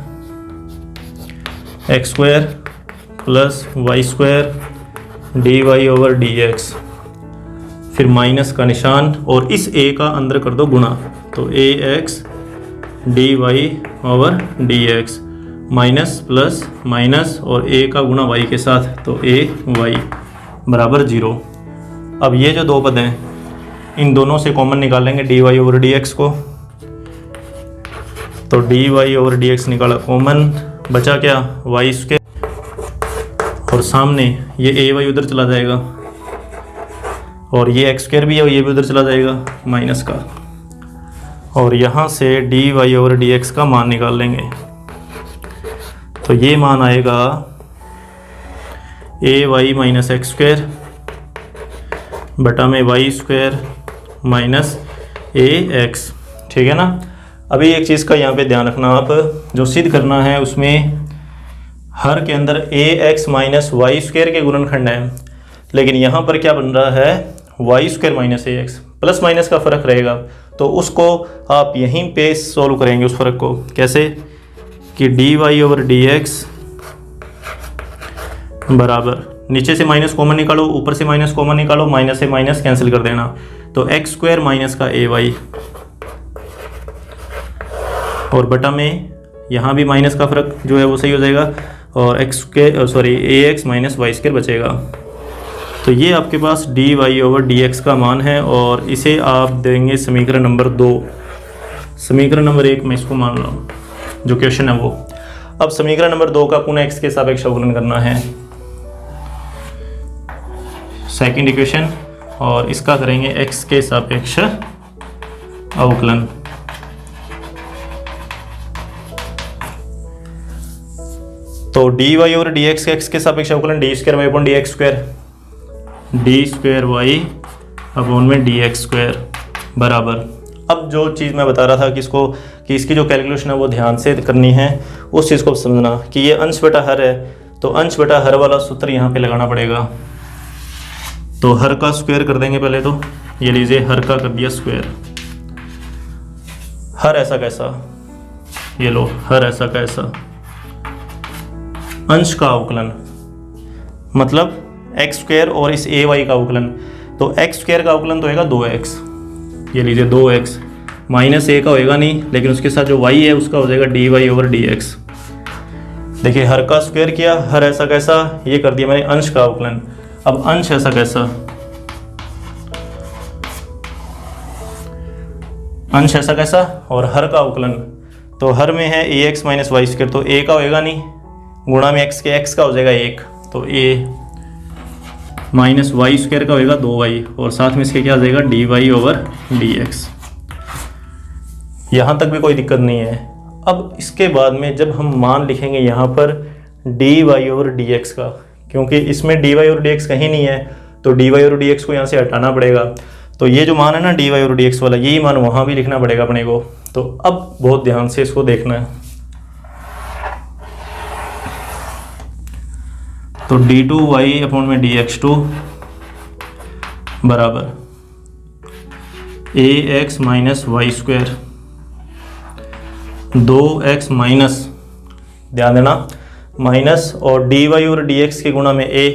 x² + y² dy/dx, फिर माइनस का निशान और इस a का अंदर कर दो गुणा, तो ax dy/dx, minus plus minus और a का गुणा y के साथ, तो ay बराबर 0। अब ये जो दो पद हैं, इन दोनों से कॉमन निकालेंगे dy/dx को, तो dy/dx निकाला कॉमन, बचा क्या, y², और सामने ये ay उधर चला जाएगा, और ये x² भी है, और ये भी उधर चला जाएगा माइनस का, और यहाँ से dy/dx का मान निकाल लेंगे। तो ये मान आएगा ay - x² बटा में y² माइनस ax। ठीक है ना। अभी एक चीज़ का यहाँ पे ध्यान रखना, आप जो सिद्ध करना है उसमें हर के अंदर ax माइनस y² के गुणनखंड है, लेकिन यहाँ पर क्या बन रहा है, y² minus ax, plus minus का फ़र्क रहेगा, तो उसको आप यहीं पे सॉल्व करेंगे। उस फ़र्क को कैसे, कि dy/dx बराबर, नीचे से माइनस कॉमन निकालो, ऊपर से माइनस कॉमन निकालो, माइनस से माइनस कैंसिल कर देना, तो x² माइनस का ay, और बटा में यहाँ भी माइनस का फ़र्क जो है वो सही हो जाएगा, और ax माइनस y² बचेगा। तो ये आपके पास dy/dx का मान है, और इसे आप देंगे समीकरण नंबर 2। समीकरण नंबर 1 में इसको मान लो जो क्वेश्चन है वो। अब समीकरण नंबर 2 का पुनः x के सापेक्ष अवकलन करना है, सेकंड इक्वेशन, और इसका करेंगे x के सापेक्ष अवकलन। तो dy/dx x के सापेक्ष अवकलन d² y/dx², d² y upon में dx² बराबर, अब जो चीज़ मैं बता रहा था कि इसकी जो कैलकुलेशन है वो ध्यान से करनी है, उस चीज़ को समझना कि ये अंश बटा हर है, तो अंश बटा हर वाला सूत्र यहाँ पे लगाना पड़ेगा। तो हर का स्क्वायर कर देंगे पहले, तो ये लीजिए हर का कर दिया स्क्वायर। हर ऐसा कैसा, ये लो हर ऐसा कैसा, अंश का अवकलन मतलब x² और इस ay का अवकलन, तो x² का अवकलन तो होगा 2x, ये लीजिए 2x माइनस a का होएगा नहीं, लेकिन उसके साथ जो y है उसका हो जाएगा dy/dx। देखिए हर का स्क्वायर किया, हर ऐसा कैसा, ये कर दिया मैंने अंश का अवकलन। अब अंश ऐसा कैसा, अंश ऐसा कैसा और हर का अवकलन, तो हर में है ax माइनस y², तो a का होएगा नहीं, गुणा में x के x का हो जाएगा 1, तो a माइनस y² का होएगा 2y, और साथ में इसके क्या आ जाएगा dy/dx। यहाँ तक भी कोई दिक्कत नहीं है। अब इसके बाद में जब हम मान लिखेंगे यहाँ पर dy/dx का, क्योंकि इसमें dy/dx कहीं नहीं है, तो dy/dx को यहाँ से हटाना पड़ेगा, तो ये जो मान है ना dy/dx वाला, यही मान वहाँ भी लिखना पड़ेगा अपने को। तो अब बहुत ध्यान से इसको देखना है। तो d2y अपॉन में dx2 बराबर ax minus y², 2x minus, ध्यान देना माइनस, और dy/dx के गुणा में a,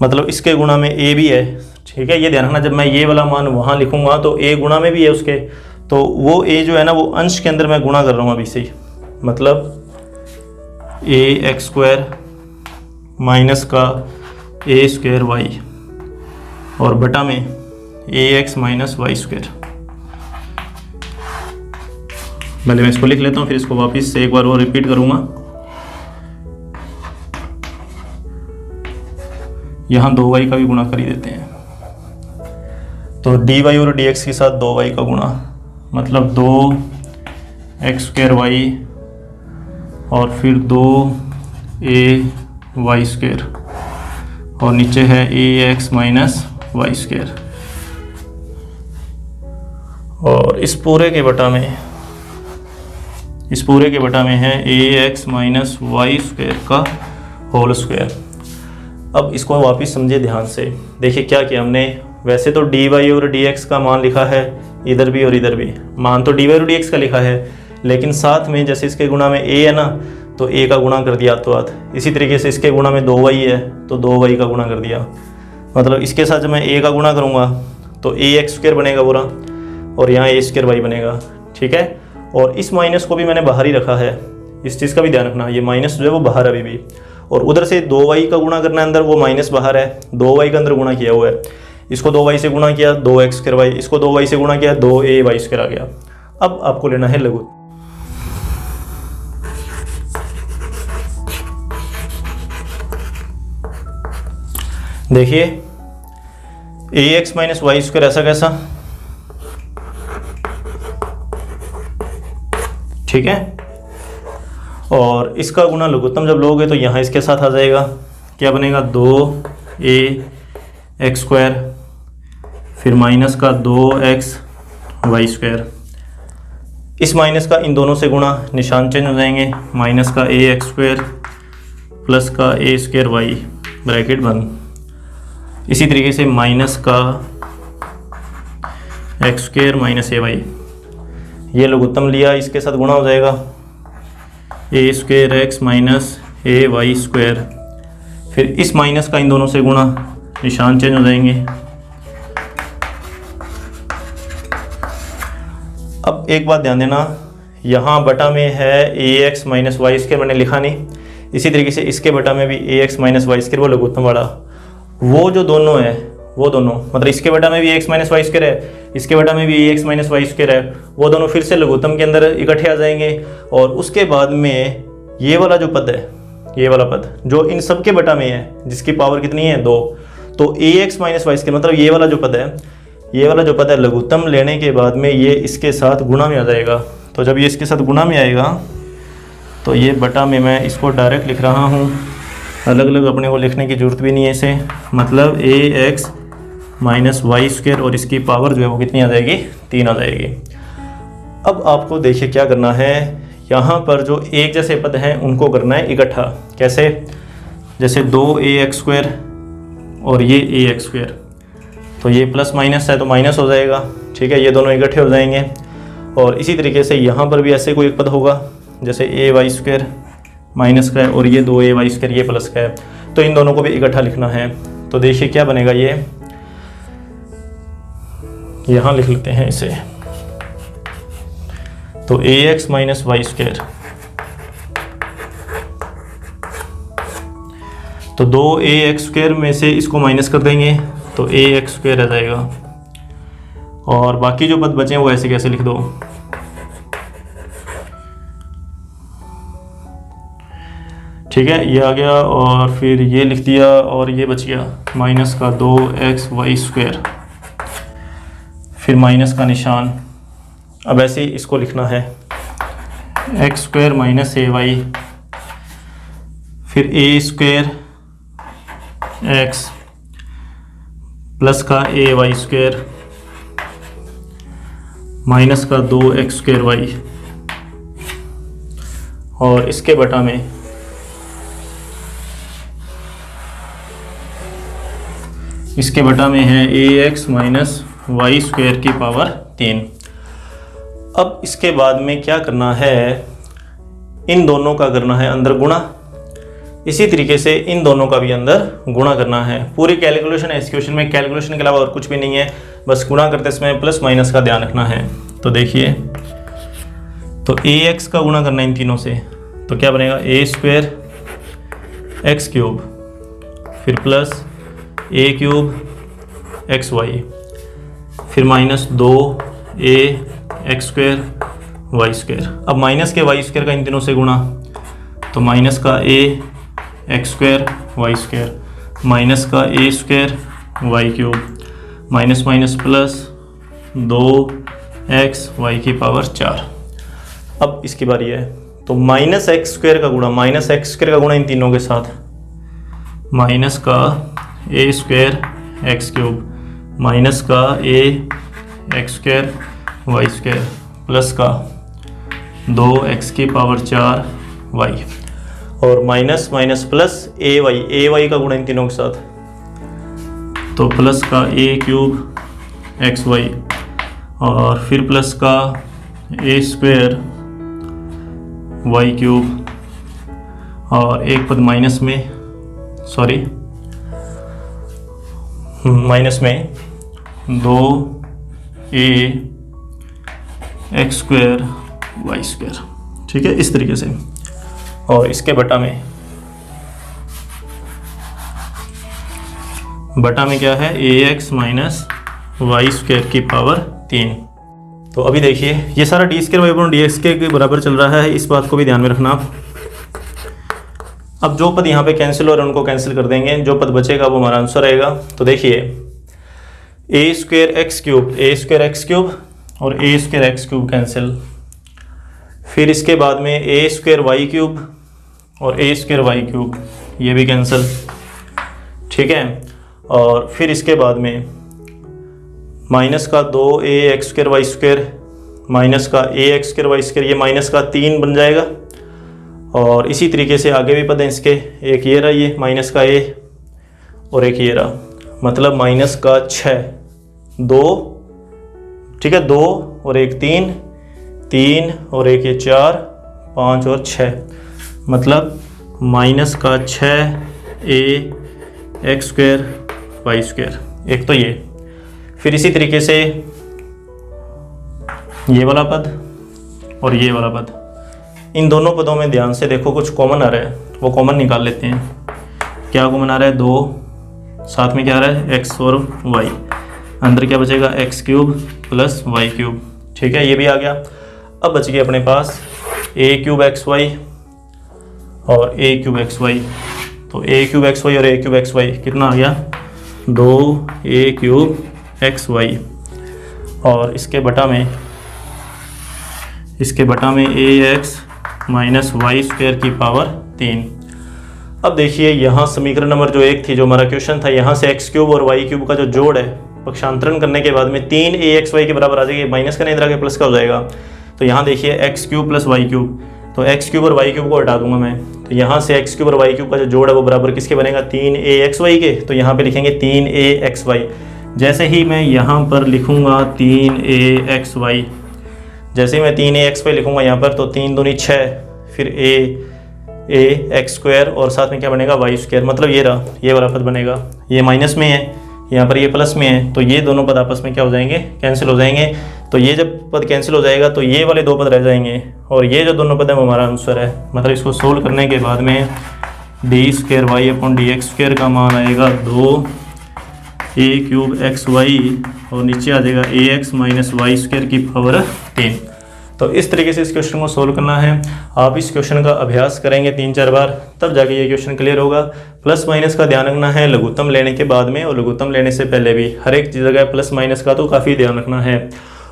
मतलब इसके गुणा में a भी है, ठीक है। ये ध्यान रखना, जब मैं ये वाला मान वहाँ लिखूंगा तो a गुणा में भी है उसके, तो वो a जो है ना वो अंश के अंदर मैं गुणा कर रहा हूँ अभी से, मतलब ax² माइनस का a² y और बटा में ax माइनस y²। पहले मैं इसको लिख लेता हूँ, फिर इसको वापस से एक बार और रिपीट करूँगा। यहाँ 2y का भी गुणा कर ही देते हैं, तो dy/dx के साथ 2y का गुणा, मतलब 2x² y और फिर 2ay² और नीचे है ax माइनस y², और इस पूरे के बटा में है ax माइनस y² का होल स्क्वायर। अब इसको वापस समझिए ध्यान से, देखिए क्या किया हमने। वैसे तो dy/dx का मान लिखा है इधर भी और इधर भी, मान तो dy/dx का लिखा है, लेकिन साथ में जैसे इसके गुणा में a है ना, तो a का गुणा कर दिया हाथों हाथ। इसी तरीके से इसके गुणा में 2y है, तो 2y का गुणा कर दिया, मतलब इसके साथ जब मैं a का गुणा करूँगा तो ax² बनेगा पूरा, और यहाँ a²y बनेगा, ठीक है। और इस माइनस को भी मैंने बाहर ही रखा है, इस चीज़ का भी ध्यान रखना, ये माइनस जो है वो बाहर अभी भी, और उधर से 2y का गुणा करना है अंदर, वो माइनस बाहर है, 2y का अंदर गुणा किया हुआ है। इसको 2y से गुणा किया 2x²y, इसको 2y से गुणा किया 2ay² आ गया। अब आपको लेना है लघु। देखिए ax माइनस y² ऐसा कैसा, ठीक है, और इसका गुणा लघुत्तम जब लोगे तो यहाँ इसके साथ आ जाएगा, क्या बनेगा 2ax², फिर माइनस का 2xy², इस माइनस का इन दोनों से गुणा, निशान चेंज हो जाएंगे, माइनस का ax² प्लस का a²y ब्रैकेट बंद। इसी तरीके से माइनस का x² माइनस ay, ये लघुत्तम लिया, इसके साथ गुणा हो जाएगा a²x माइनस ay², फिर इस माइनस का इन दोनों से गुणा, निशान चेंज हो जाएंगे। अब एक बात ध्यान देना, यहाँ बटा में है ax माइनस y², मैंने लिखा नहीं, इसी तरीके से इसके बटा में भी ax माइनस y², वो लघुत्तम वाला, वो जो दोनों है वो दोनों, मतलब इसके बटा में भी ax माइनस y² है, इसके बटा में भी ax माइनस y² है, वो दोनों फिर से लघुत्तम के अंदर इकट्ठे आ जाएंगे। और उसके बाद में ये वाला जो पद है, ये वाला पद जो इन सब के बटा में है, जिसकी पावर कितनी है 2, तो ax माइनस y², मतलब ये वाला जो पद है, ये वाला जो पद है लघुत्तम लेने के बाद में ये इसके साथ गुणा में आ जाएगा। तो जब ये इसके साथ गुणा में आएगा तो ये बटा में मैं इसको डायरेक्ट लिख रहा हूँ, अलग अलग अपने को लिखने की ज़रूरत भी नहीं है इसे, मतलब ax माइनस वाई स्क्वायर और इसकी पावर जो है वो कितनी आ जाएगी, 3 आ जाएगी। अब आपको देखिए क्या करना है, यहाँ पर जो एक जैसे पद हैं उनको करना है इकट्ठा। कैसे? जैसे 2ax² और ये ax², तो ये प्लस माइनस है तो माइनस हो जाएगा, ठीक है, ये दोनों इकट्ठे हो जाएंगे। और इसी तरीके से यहाँ पर भी ऐसे कोई एक पद होगा, जैसे ay² माइनस का है और ये 2ay² ये प्लस का है, तो इन दोनों को भी इकट्ठा लिखना है। तो देखिए क्या बनेगा, ये यहाँ लिख लेते हैं इसे, तो ax माइनस y², तो 2ax² में से इसको माइनस कर देंगे तो ax² आ जाएगा, और बाकी जो पद बचे हैं वो ऐसे कैसे लिख दो, ठीक है, ये आ गया और फिर ये लिख दिया और ये बच गया माइनस का 2xy², फिर माइनस का निशान। अब ऐसे ही इसको लिखना है x² माइनस ay, फिर a² x प्लस का ay² माइनस का 2x² y, और इसके बटा में है ax माइनस y² की पावर 3। अब इसके बाद में क्या करना है, इन दोनों का करना है अंदर गुणा, इसी तरीके से इन दोनों का भी अंदर गुणा करना है। पूरी कैलकुलेशन है इस क्वेश्चन में, कैलकुलेशन के अलावा और कुछ भी नहीं है, बस गुणा करते समय प्लस माइनस का ध्यान रखना है। तो देखिए, तो ax का गुणा करना है इन तीनों से, तो क्या बनेगा a² x³ फिर प्लस a³ xy, फिर माइनस 2ax² y²। अब माइनस के y² का इन तीनों से गुणा, तो माइनस का ax² y² माइनस का a² y³ minus minus plus 2x y की पावर 4। अब इसकी बारी है, तो माइनस x² का गुणा, माइनस x² का गुणा इन तीनों के साथ, माइनस का a² x³ माइनस का ax² y² प्लस का 2x की पावर 4 y, और माइनस माइनस प्लस ay का गुणा इन तीनों के साथ, तो प्लस का a³ xy और फिर प्लस का a² y³ और एक पद माइनस में, सॉरी माइनस में 2ax² y², ठीक है, इस तरीके से। और इसके बटा में क्या है, ax माइनस y² की पावर 3। तो अभी देखिए ये सारा d² के बराबर चल रहा है, इस बात को भी ध्यान में रखना। अब जो पद यहाँ पे कैंसिल हो रहे हैं उनको कैंसिल कर देंगे, जो पद बचेगा वो हमारा आंसर आएगा। तो देखिए a² x³ और a² x³ कैंसिल, फिर इसके बाद में a² y³ और a² y³ ये भी कैंसिल, ठीक है, और फिर इसके बाद में माइनस का 2ax² y² माइनस का ax² y² ये माइनस का 3 बन जाएगा। और इसी तरीके से आगे भी पद हैं इसके, एक ये रहा ये माइनस का a और एक ये रहा, मतलब माइनस का 6, 2, ठीक है, 2 और एक 3, 3 और एक ये 4, 5 और 6, मतलब माइनस का 6ax² y², एक तो ये। फिर इसी तरीके से ये वाला पद और ये वाला पद, इन दोनों पदों में ध्यान से देखो कुछ कॉमन आ रहा है, वो कॉमन निकाल लेते हैं। क्या कॉमन आ रहा है, 2, साथ में क्या आ रहा है x और y, अंदर क्या बचेगा x³ प्लस y³, ठीक है, ये भी आ गया। अब बच गए अपने पास a³ xy और a³ xy, तो a³ xy और a³ xy कितना आ गया, 2a³ xy, और इसके बटा में ax माइनस y² की पावर 3। अब देखिए यहाँ समीकरण नंबर जो 1 थी, जो हमारा क्वेश्चन था, यहाँ से x³ और y³ का जो जोड़ है पक्षांतरण करने के बाद में 3axy के बराबर आ जाएगी, माइनस का नहीं इधर आगे प्लस का हो जाएगा। तो यहाँ देखिए x cube plus y cube, तो एक्स क्यूब और वाई क्यूब को हटा दूंगा मैं, तो यहाँ से एक्स क्यूब और वाई क्यूब का जो जोड़ है वो बराबर किसके बनेगा 3axy के, तो यहाँ पे लिखेंगे 3axy। जैसे ही मैं यहाँ पर लिखूँगा 3axy, जैसे ही मैं 3axy लिखूँगा यहाँ पर, तो 3 दूनी 6, फिर a एक्स स्क्वायर और साथ में क्या बनेगा वाई स्क्वायर, मतलब ये रहा, ये वाला पद बनेगा, ये माइनस में है, यहाँ पर ये प्लस में है, तो ये दोनों पद आपस में क्या हो जाएंगे, कैंसिल हो जाएंगे। तो ये जब पद कैंसिल हो जाएगा तो ये वाले 2 पद रह जाएंगे, और ये जो दोनों पद है वो हमारा आंसर है। मतलब इसको सोल्व करने के बाद में d square y upon d x square का मान आएगा 2a क्यूब एक्स वाई, और नीचे आ जाएगा ए एक्स माइनस वाई स्क्वायर की पावर 3। तो इस तरीके से इस क्वेश्चन को सोल्व करना है। आप इस क्वेश्चन का अभ्यास करेंगे 3-4 बार, तब जाके ये क्वेश्चन क्लियर होगा। प्लस माइनस का ध्यान रखना है लघुत्तम लेने के बाद में और लघुत्तम लेने से पहले भी, हर एक जगह प्लस माइनस का तो काफ़ी ध्यान रखना है।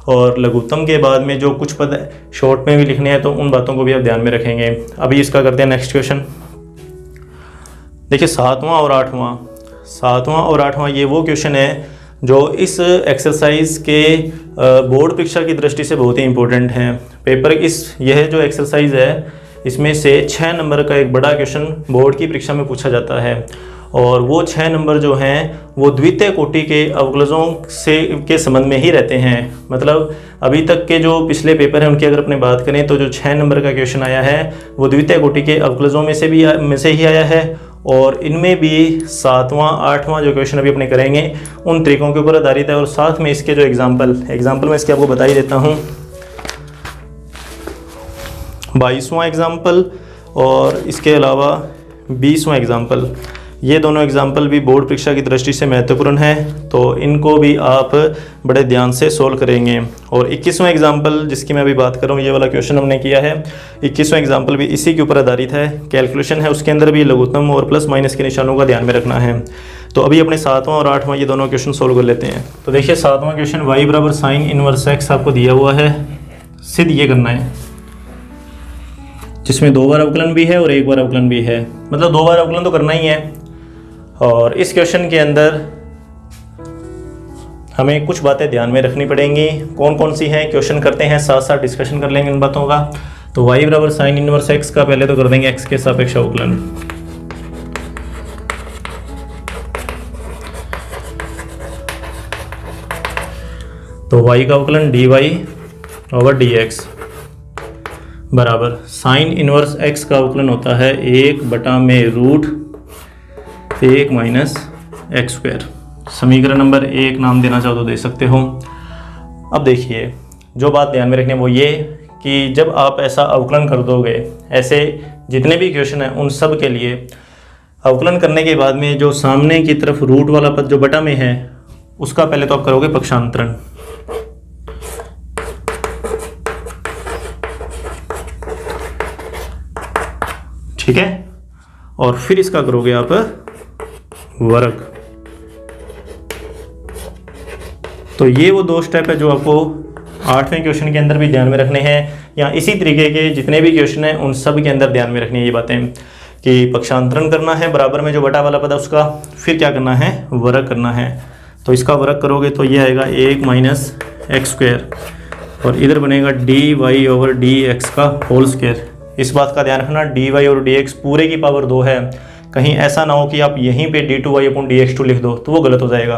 और लघुत्तम के बाद में जो कुछ पद शॉर्ट में भी लिखने हैं तो उन बातों को भी आप ध्यान में रखेंगे। अभी इसका करते हैं नेक्स्ट क्वेश्चन। देखिए 7वां और 8वां ये वो क्वेश्चन है जो इस एक्सरसाइज के बोर्ड परीक्षा की दृष्टि से बहुत ही इंपॉर्टेंट है। यह जो एक्सरसाइज है इसमें से 6 नंबर का एक बड़ा क्वेश्चन बोर्ड की परीक्षा में पूछा जाता है, और वो 6 नंबर जो हैं वो द्वितीय कोटि के अवकलजों के संबंध में ही रहते हैं। मतलब अभी तक के जो पिछले पेपर हैं उनकी अगर अपने बात करें तो जो 6 नंबर का क्वेश्चन आया है वो द्वितीय कोटि के अवकलजों में से ही आया है, और इनमें भी 7वां 8वां जो क्वेश्चन अभी अपने करेंगे उन तरीकों के ऊपर आधारित है। और साथ में इसके जो एग्जाम्पल मैं इसके आपको बता ही देता हूँ। 22वां एग्जाम्पल और इसके अलावा 20वां एग्जाम्पल, ये दोनों एग्जाम्पल भी बोर्ड परीक्षा की दृष्टि से महत्वपूर्ण है, तो इनको भी आप बड़े ध्यान से सोल्व करेंगे। और 21वां एग्जाम्पल जिसकी मैं अभी बात कर रहा हूँ, ये वाला क्वेश्चन हमने किया है, 21वां एग्जाम्पल भी इसी के ऊपर आधारित है, कैलकुलेशन है, उसके अंदर भी लघुत्तम और प्लस माइनस के निशानों का ध्यान में रखना है। तो अभी अपने 7वां और 8वां ये दोनों क्वेश्चन सोल्व कर लेते हैं। तो देखिए 7वां क्वेश्चन y बराबर साइन इनवर्स x आपको दिया हुआ है, सिद्ध ये करना है, जिसमें 2 बार अवकलन भी है और 1 बार अवकलन भी है, मतलब 2 बार अवकलन तो करना ही है। और इस क्वेश्चन के अंदर हमें कुछ बातें ध्यान में रखनी पड़ेंगी। कौन कौन सी हैं क्वेश्चन करते हैं, साथ साथ डिस्कशन कर लेंगे इन बातों का। तो y बराबर साइन इनवर्स x का पहले तो कर देंगे x के सापेक्ष अवकलन। तो y का अवकलन dy ओवर dx बराबर साइन इनवर्स x का अवकलन होता है 1/√1 माइनस एक्स स्क्वायर। समीकरण नंबर 1 नाम देना चाहो तो दे सकते हो। अब देखिए जो बात ध्यान में रखनी है वो ये कि जब आप ऐसा अवकलन कर दोगे, ऐसे जितने भी क्वेश्चन हैं उन सब के लिए अवकलन करने के बाद में जो सामने की तरफ रूट वाला पद जो बटा में है उसका पहले तो आप करोगे पक्षांतरण। ठीक है, और फिर इसका करोगे आप वर्ग। तो ये वो 2 स्टेप है जो आपको 8वें क्वेश्चन के अंदर भी ध्यान में रखने हैं, या इसी तरीके के जितने भी क्वेश्चन हैं उन सब के अंदर ध्यान में रखनी है ये बातें कि पक्षांतरण करना है, बराबर में जो बटा वाला पद है उसका फिर क्या करना है, वर्ग करना है। तो इसका वर्ग करोगे तो ये आएगा 1 माइनस एक्स स्क्वायर, और इधर बनेगा d y over D x का होल स्क्वायर। इस बात का ध्यान रखना डी वाई और डी एक्स पूरे की पावर 2 है, कहीं ऐसा ना हो कि आप यहीं पे d2y अपॉन dx2 लिख दो तो वो गलत हो जाएगा।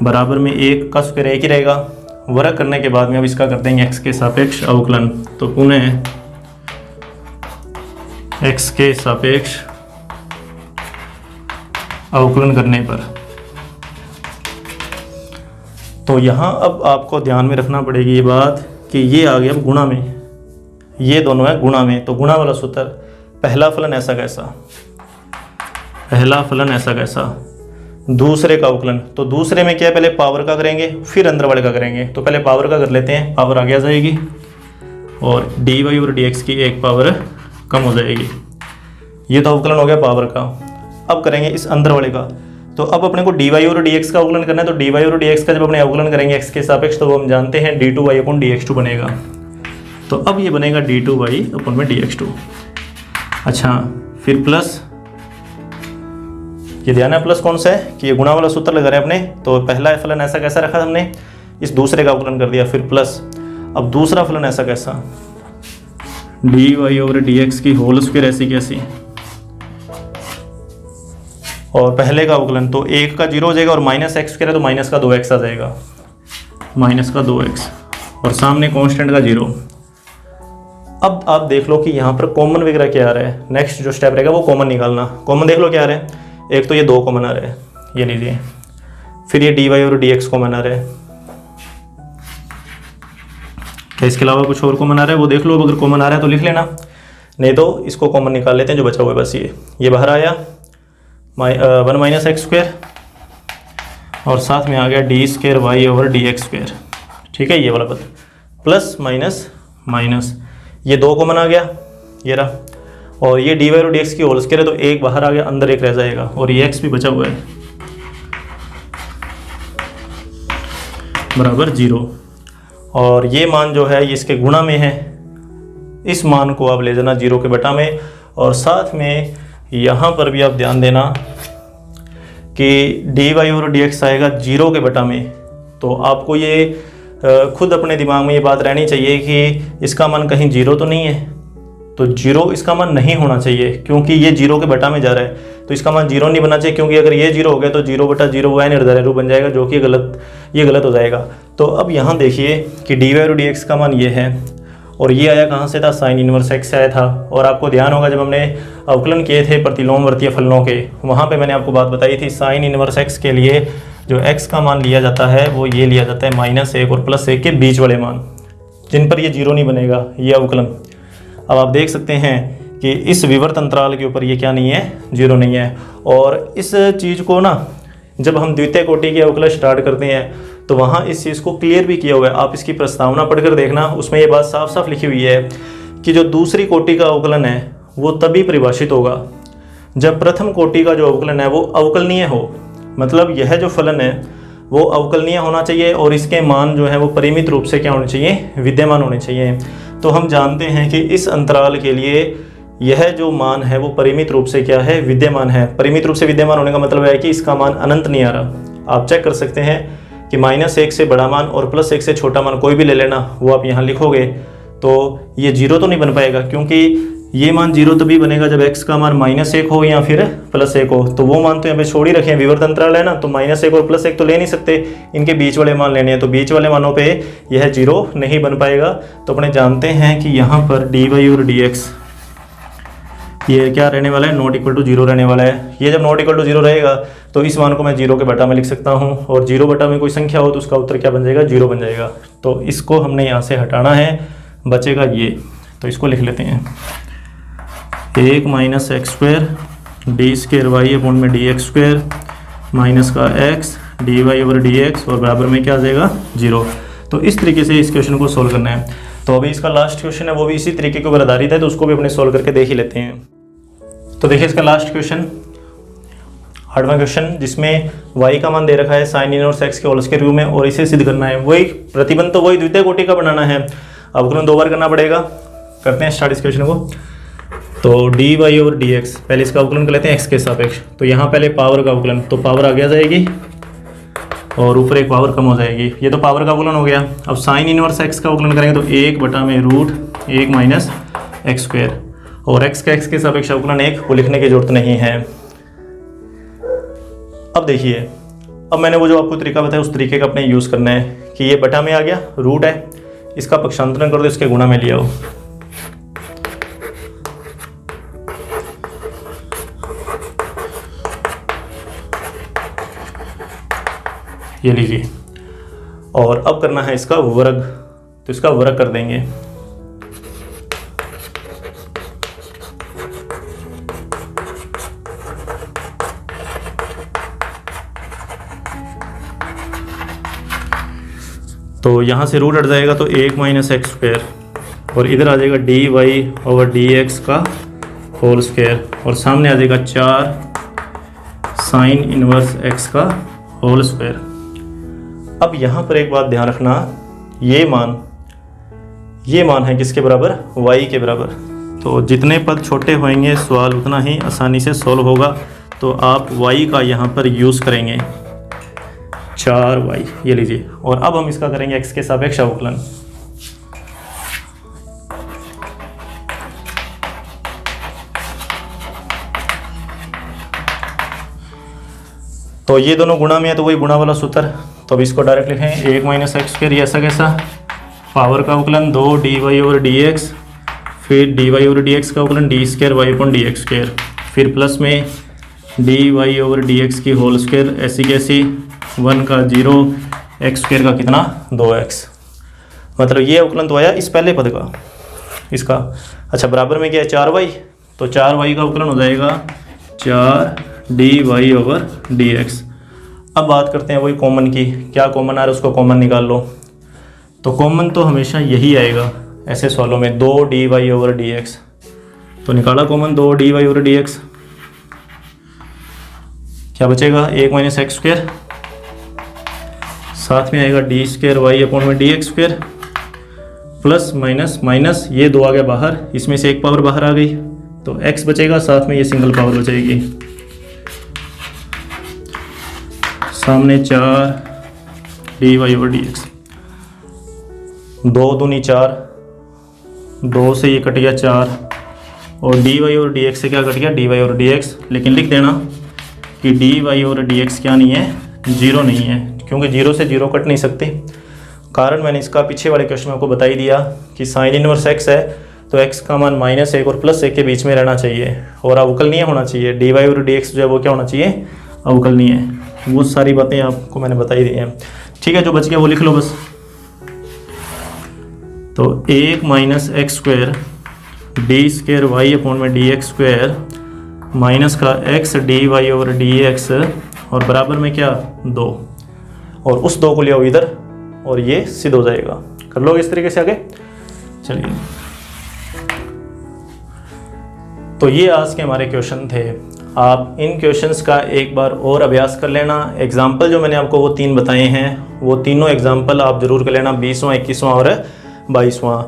बराबर में 1 का स्क्वायर 1 ही रहेगा। वर्ग करने के बाद में अब इसका कर देंगे x के सापेक्ष अवकलन। तो पुनः x के सापेक्ष अवकलन करने पर तो यहाँ अब आपको ध्यान में रखना पड़ेगी ये बात कि ये आ गया गुणा में, ये दोनों है गुणा में। तो गुणा वाला सूत्र, पहला फलन ऐसा कैसा, दूसरे का अवकलन। तो दूसरे में क्या है, पहले पावर का करेंगे फिर अंदर वाले का करेंगे। तो पहले पावर का कर लेते हैं, पावर आगे आ जाएगी और डी वाई और डी एक्स की एक पावर कम हो जाएगी। ये तो अवकलन हो गया पावर का। अब करेंगे इस अंदर वाले का। तो अब अपने को डी वाई और डी एक्स का अवकलन करना है। तो डी वाई और डी एक्स का जब अपने अवकलन करेंगे एक्स के सापेक्ष तो वो हम जानते हैं d two y upon d x two बनेगा। तो अब ये बनेगा डी टू वाई अपॉन में डी एक्स टू। अच्छा, फिर प्लस ये ध्यान है प्लस कौन सा है कि ये गुणा वाला सूत्र लगा रहे हैं अपने, तो पहला फलन ऐसा कैसा रखा हमने, इस दूसरे का अवकलन कर दिया, फिर प्लस, अब दूसरा फलन ऐसा कैसा, dy ओवर dx की होल स्क्वायर ऐसी कैसी, और पहले का अवकलन तो 1 का 0 हो जाएगा और माइनस एक्स स्क्वायर है तो माइनस का 2x आ जाएगा, माइनस का 2x, और सामने कांस्टेंट का 0। अब आप देख लो कि यहाँ पर कॉमन वगैरह क्या आ रहा है, नेक्स्ट जो स्टेप रहेगा वो कॉमन निकालना। कॉमन देख लो क्या आ रहा है, एक तो ये 2 कॉमन आ रहा है, ये लीजिए, फिर ये dy और dx कॉमन आ रहा है, क्या इसके अलावा कुछ और कॉमन आ रहा है वो देख लो, अगर कॉमन आ रहा है तो लिख लेना, नहीं तो इसको कॉमन निकाल लेते हैं जो बचा हुआ है, बस ये बाहर आया 1 माइनस एक्स स्क्वायर और साथ में आ गया d square Y over D x square, ठीक है, ये वाला पद, प्लस माइनस माइनस, ये 2 कॉमन आ गया, ये रहा, और ये डी वाई और डी एक्स की होल स्क्वायर है तो एक बाहर आ गया, अंदर एक रह जाएगा, और ये एक्स भी बचा हुआ है बराबर 0, और ये मान जो है ये इसके गुणा में है, इस मान को आप ले जाना 0 के बटा में, और साथ में यहाँ पर भी आप ध्यान देना कि डी वाई और डी एक्स आएगा 0 के बटा में, तो आपको ये खुद अपने दिमाग में ये बात रहनी चाहिए कि इसका मान कहीं 0 तो नहीं है, तो 0 इसका मान नहीं होना चाहिए क्योंकि ये 0 के बटा में जा रहा है, तो इसका मान 0 नहीं बनना चाहिए, क्योंकि अगर ये 0 हो गया तो 0 बटा 0 y निर्धारक रूप बन जाएगा, जो कि ये गलत हो जाएगा। तो अब यहाँ देखिए कि डी वाई और डी एक्स का मान ये है, और ये आया कहाँ से था, साइन इनवर्स एक्स से आया था, और आपको ध्यान होगा जब हमने अवकलन किए थे प्रतिलोमवर्तीय फलनों के, वहाँ पे मैंने आपको बात बताई थी, साइन इनवर्स एक्स के लिए जो एक्स का मान लिया जाता है वो ये लिया जाता है -1 और +1 के बीच वाले मान, जिन पर ये 0 नहीं बनेगा, ये अवकलन। अब आप देख सकते हैं कि इस विवर्त अंतराल के ऊपर ये क्या नहीं है, 0 नहीं है, और इस चीज़ को ना जब हम द्वितीय कोटि के अवकलन स्टार्ट करते हैं तो वहाँ इस चीज़ को क्लियर भी किया हुआ है, आप इसकी प्रस्तावना पढ़कर देखना, उसमें ये बात साफ साफ लिखी हुई है कि जो दूसरी कोटि का अवकलन है वो तभी परिभाषित होगा जब प्रथम कोटि का जो अवकलन है वो अवकलनीय हो, मतलब यह जो फलन है वो अवकलनीय होना चाहिए और इसके मान जो है वो परिमित रूप से क्या होने चाहिए, विद्यमान होने चाहिए। तो हम जानते हैं कि इस अंतराल के लिए यह जो मान है वो परिमित रूप से क्या है, विद्यमान है। परिमित रूप से विद्यमान होने का मतलब है कि इसका मान अनंत नहीं आ रहा। आप चेक कर सकते हैं कि -1 से बड़ा मान और +1 से छोटा मान कोई भी ले लेना, वो आप यहाँ लिखोगे तो ये 0 तो नहीं बन पाएगा, क्योंकि ये मान 0 तभी बनेगा जब x का मान -1 हो या फिर +1 हो, तो वो मान तो यहाँ पे छोड़ ही रखे हैं, विवर्त अंतराल है ना, तो -1 और +1 तो ले नहीं सकते, इनके बीच वाले मान लेने हैं, तो बीच वाले मानों पे यह 0 नहीं बन पाएगा। तो अपने जानते हैं कि यहाँ पर dy और dx ये क्या रहने वाला है, नॉट इक्वल टू 0 रहने वाला है। ये जब नॉट इक्वल टू 0 रहेगा तो इस मान को मैं 0 के बटा में लिख सकता हूँ, और 0 बटा में कोई संख्या हो तो उसका उत्तर क्या बन जाएगा, 0 बन जाएगा। तो इसको हमने यहाँ से हटाना है, बचेगा ये, तो इसको लिख लेते हैं 1 minus x square d square y upon में डी एक्स स्क्वायर माइनस का x d y over D x, और बराबर में क्या आ जाएगा, 0। तो इस तरीके से इस क्वेश्चन को सोल्व करना है। तो अभी इसका लास्ट क्वेश्चन है वो भी इसी तरीके के ऊपर आधारित है, तो उसको भी अपने सोल्व करके देख ही लेते हैं। तो देखिए इसका लास्ट क्वेश्चन 8वां क्वेश्चन, जिसमें y का मान दे रखा है साइन इनवर्स x के होल स्क्वायर रूप में, और इसे सिद्ध करना है। वही प्रतिबंध तो वही द्वितीय कोटि का बनाना है, अवकलन 2 बार करना पड़ेगा। करते हैं स्टार्ट इस क्वेश्चन को। तो dy ओवर dx, पहले इसका अवकलन कर लेते हैं x के सापेक्ष। तो यहाँ पहले पावर का अवकलन, तो पावर आगे आ जाएगी और ऊपर एक पावर कम हो जाएगी, ये तो पावर का अवकलन हो गया। अब साइन इनवर्स x का अवकलन करेंगे तो 1/√1 माइनस एक्स स्क्वायर, और x का x के सापेक्ष अवकलन 1 को लिखने की जरूरत नहीं है। अब देखिए, अब मैंने वो जो आपको तरीका बताया उस तरीके का अपने यूज़ करना है कि ये बटा में आ गया, रूट है, इसका पक्षांतरण कर दो, इसके गुणा में लिया हो। ये लीजिए, और अब करना है इसका वर्ग, तो इसका वर्ग कर देंगे। तो यहाँ से रूट हट जाएगा तो 1 माइनस एक्स स्क्वायर, और इधर आ जाएगा d y over D x का होल स्क्वायर, और सामने आ जाएगा 4 साइन इनवर्स एक्स का होल स्क्वायर। अब यहाँ पर एक बात ध्यान रखना, ये मान है किसके बराबर, y के बराबर। तो जितने पद छोटे होंगे सवाल उतना ही आसानी से सॉल्व होगा। तो आप y का यहाँ पर यूज़ करेंगे 4y, ये लीजिए। और अब हम इसका करेंगे x के सापेक्ष अवकलन। तो ये दोनों गुणा में है तो वही गुणा वाला सूत्र, तो अब इसको डायरेक्ट लिखें 1 माइनस एक्स स्क्वायर, ये ऐसा कैसा, पावर का अवकलन 2 dy ओवर dx, फिर dy ओवर dx का अवकलन d square y upon d x square, फिर प्लस में dy ओवर dx की होल स्क्वायर, ऐसी कैसी 1 का 0, एक्स स्क्वायर का कितना 2x। मतलब ये अवकलन तो आया इस पहले पद का इसका। अच्छा बराबर में क्या है 4y, तो 4y का अवकलन हो जाएगा 4 dy ओवर dx। अब बात करते हैं वही कॉमन की, क्या कॉमन आ रहा है उसको कॉमन निकाल लो। तो कॉमन तो हमेशा यही आएगा ऐसे सवालों में, 2 dy ओवर dx। तो निकाला कॉमन 2 dy ओवर dx, क्या बचेगा 1 माइनस एक्स स्क्वायर, साथ में आएगा डी स्क्वायर वाई अपॉन में d x square, plus minus minus ये 2 आ गया बाहर, इसमें से एक पावर बाहर आ गई तो x बचेगा, साथ में ये सिंगल पावर बचेगी, सामने 4 dy ओवर dx, 2 दूनी 4, 2 से ये कट गया 4 और dy ओवर dx से क्या कट गया dy ओवर dx। लेकिन लिख देना कि dy ओवर dx क्या नहीं है, 0 नहीं है, क्योंकि 0 से 0 कट नहीं सकते। कारण मैंने इसका पीछे वाले क्वेश्चन में आपको बता ही दिया कि साइन इनवर्स x है तो x का मान -1 और +1 के बीच में रहना चाहिए और अवकलनीय होना चाहिए। dy ओवर dx जो है वो क्या होना चाहिए, अवकलनीय। वो सारी बातें आपको मैंने बता ही दी हैं। ठीक है, जो बच गया वो लिख लो बस। तो 1 minus x square d square y upon में डी एक्स स्क्वायर माइनस का x dy ओवर dx और बराबर में क्या 2, और उस 2 को ले आओ इधर और ये सिद्ध हो जाएगा। कर लोगे इस तरीके से आगे। चलिए, तो ये आज के हमारे क्वेश्चन थे। आप इन क्वेश्चंस का एक बार और अभ्यास कर लेना। एग्जाम्पल जो मैंने आपको वो 3 बताए हैं वो तीनों एग्जाम्पल आप ज़रूर कर लेना, 20वां 21वां और 22वां।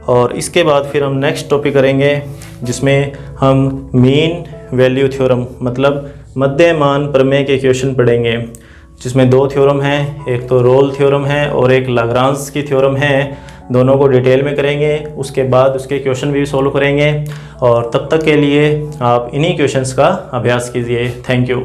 और इसके बाद फिर हम नेक्स्ट टॉपिक करेंगे जिसमें हम मीन वैल्यू थ्योरम मतलब मध्यमान प्रमेय के क्वेश्चन पढ़ेंगे, जिसमें 2 थ्योरम हैं, एक तो रोल थ्योरम है और एक लाग्रांज की थ्योरम है। दोनों को डिटेल में करेंगे, उसके बाद उसके क्वेश्चन भी सॉल्व करेंगे। और तब तक के लिए आप इन्हीं क्वेश्चंस का अभ्यास कीजिए। Thank you.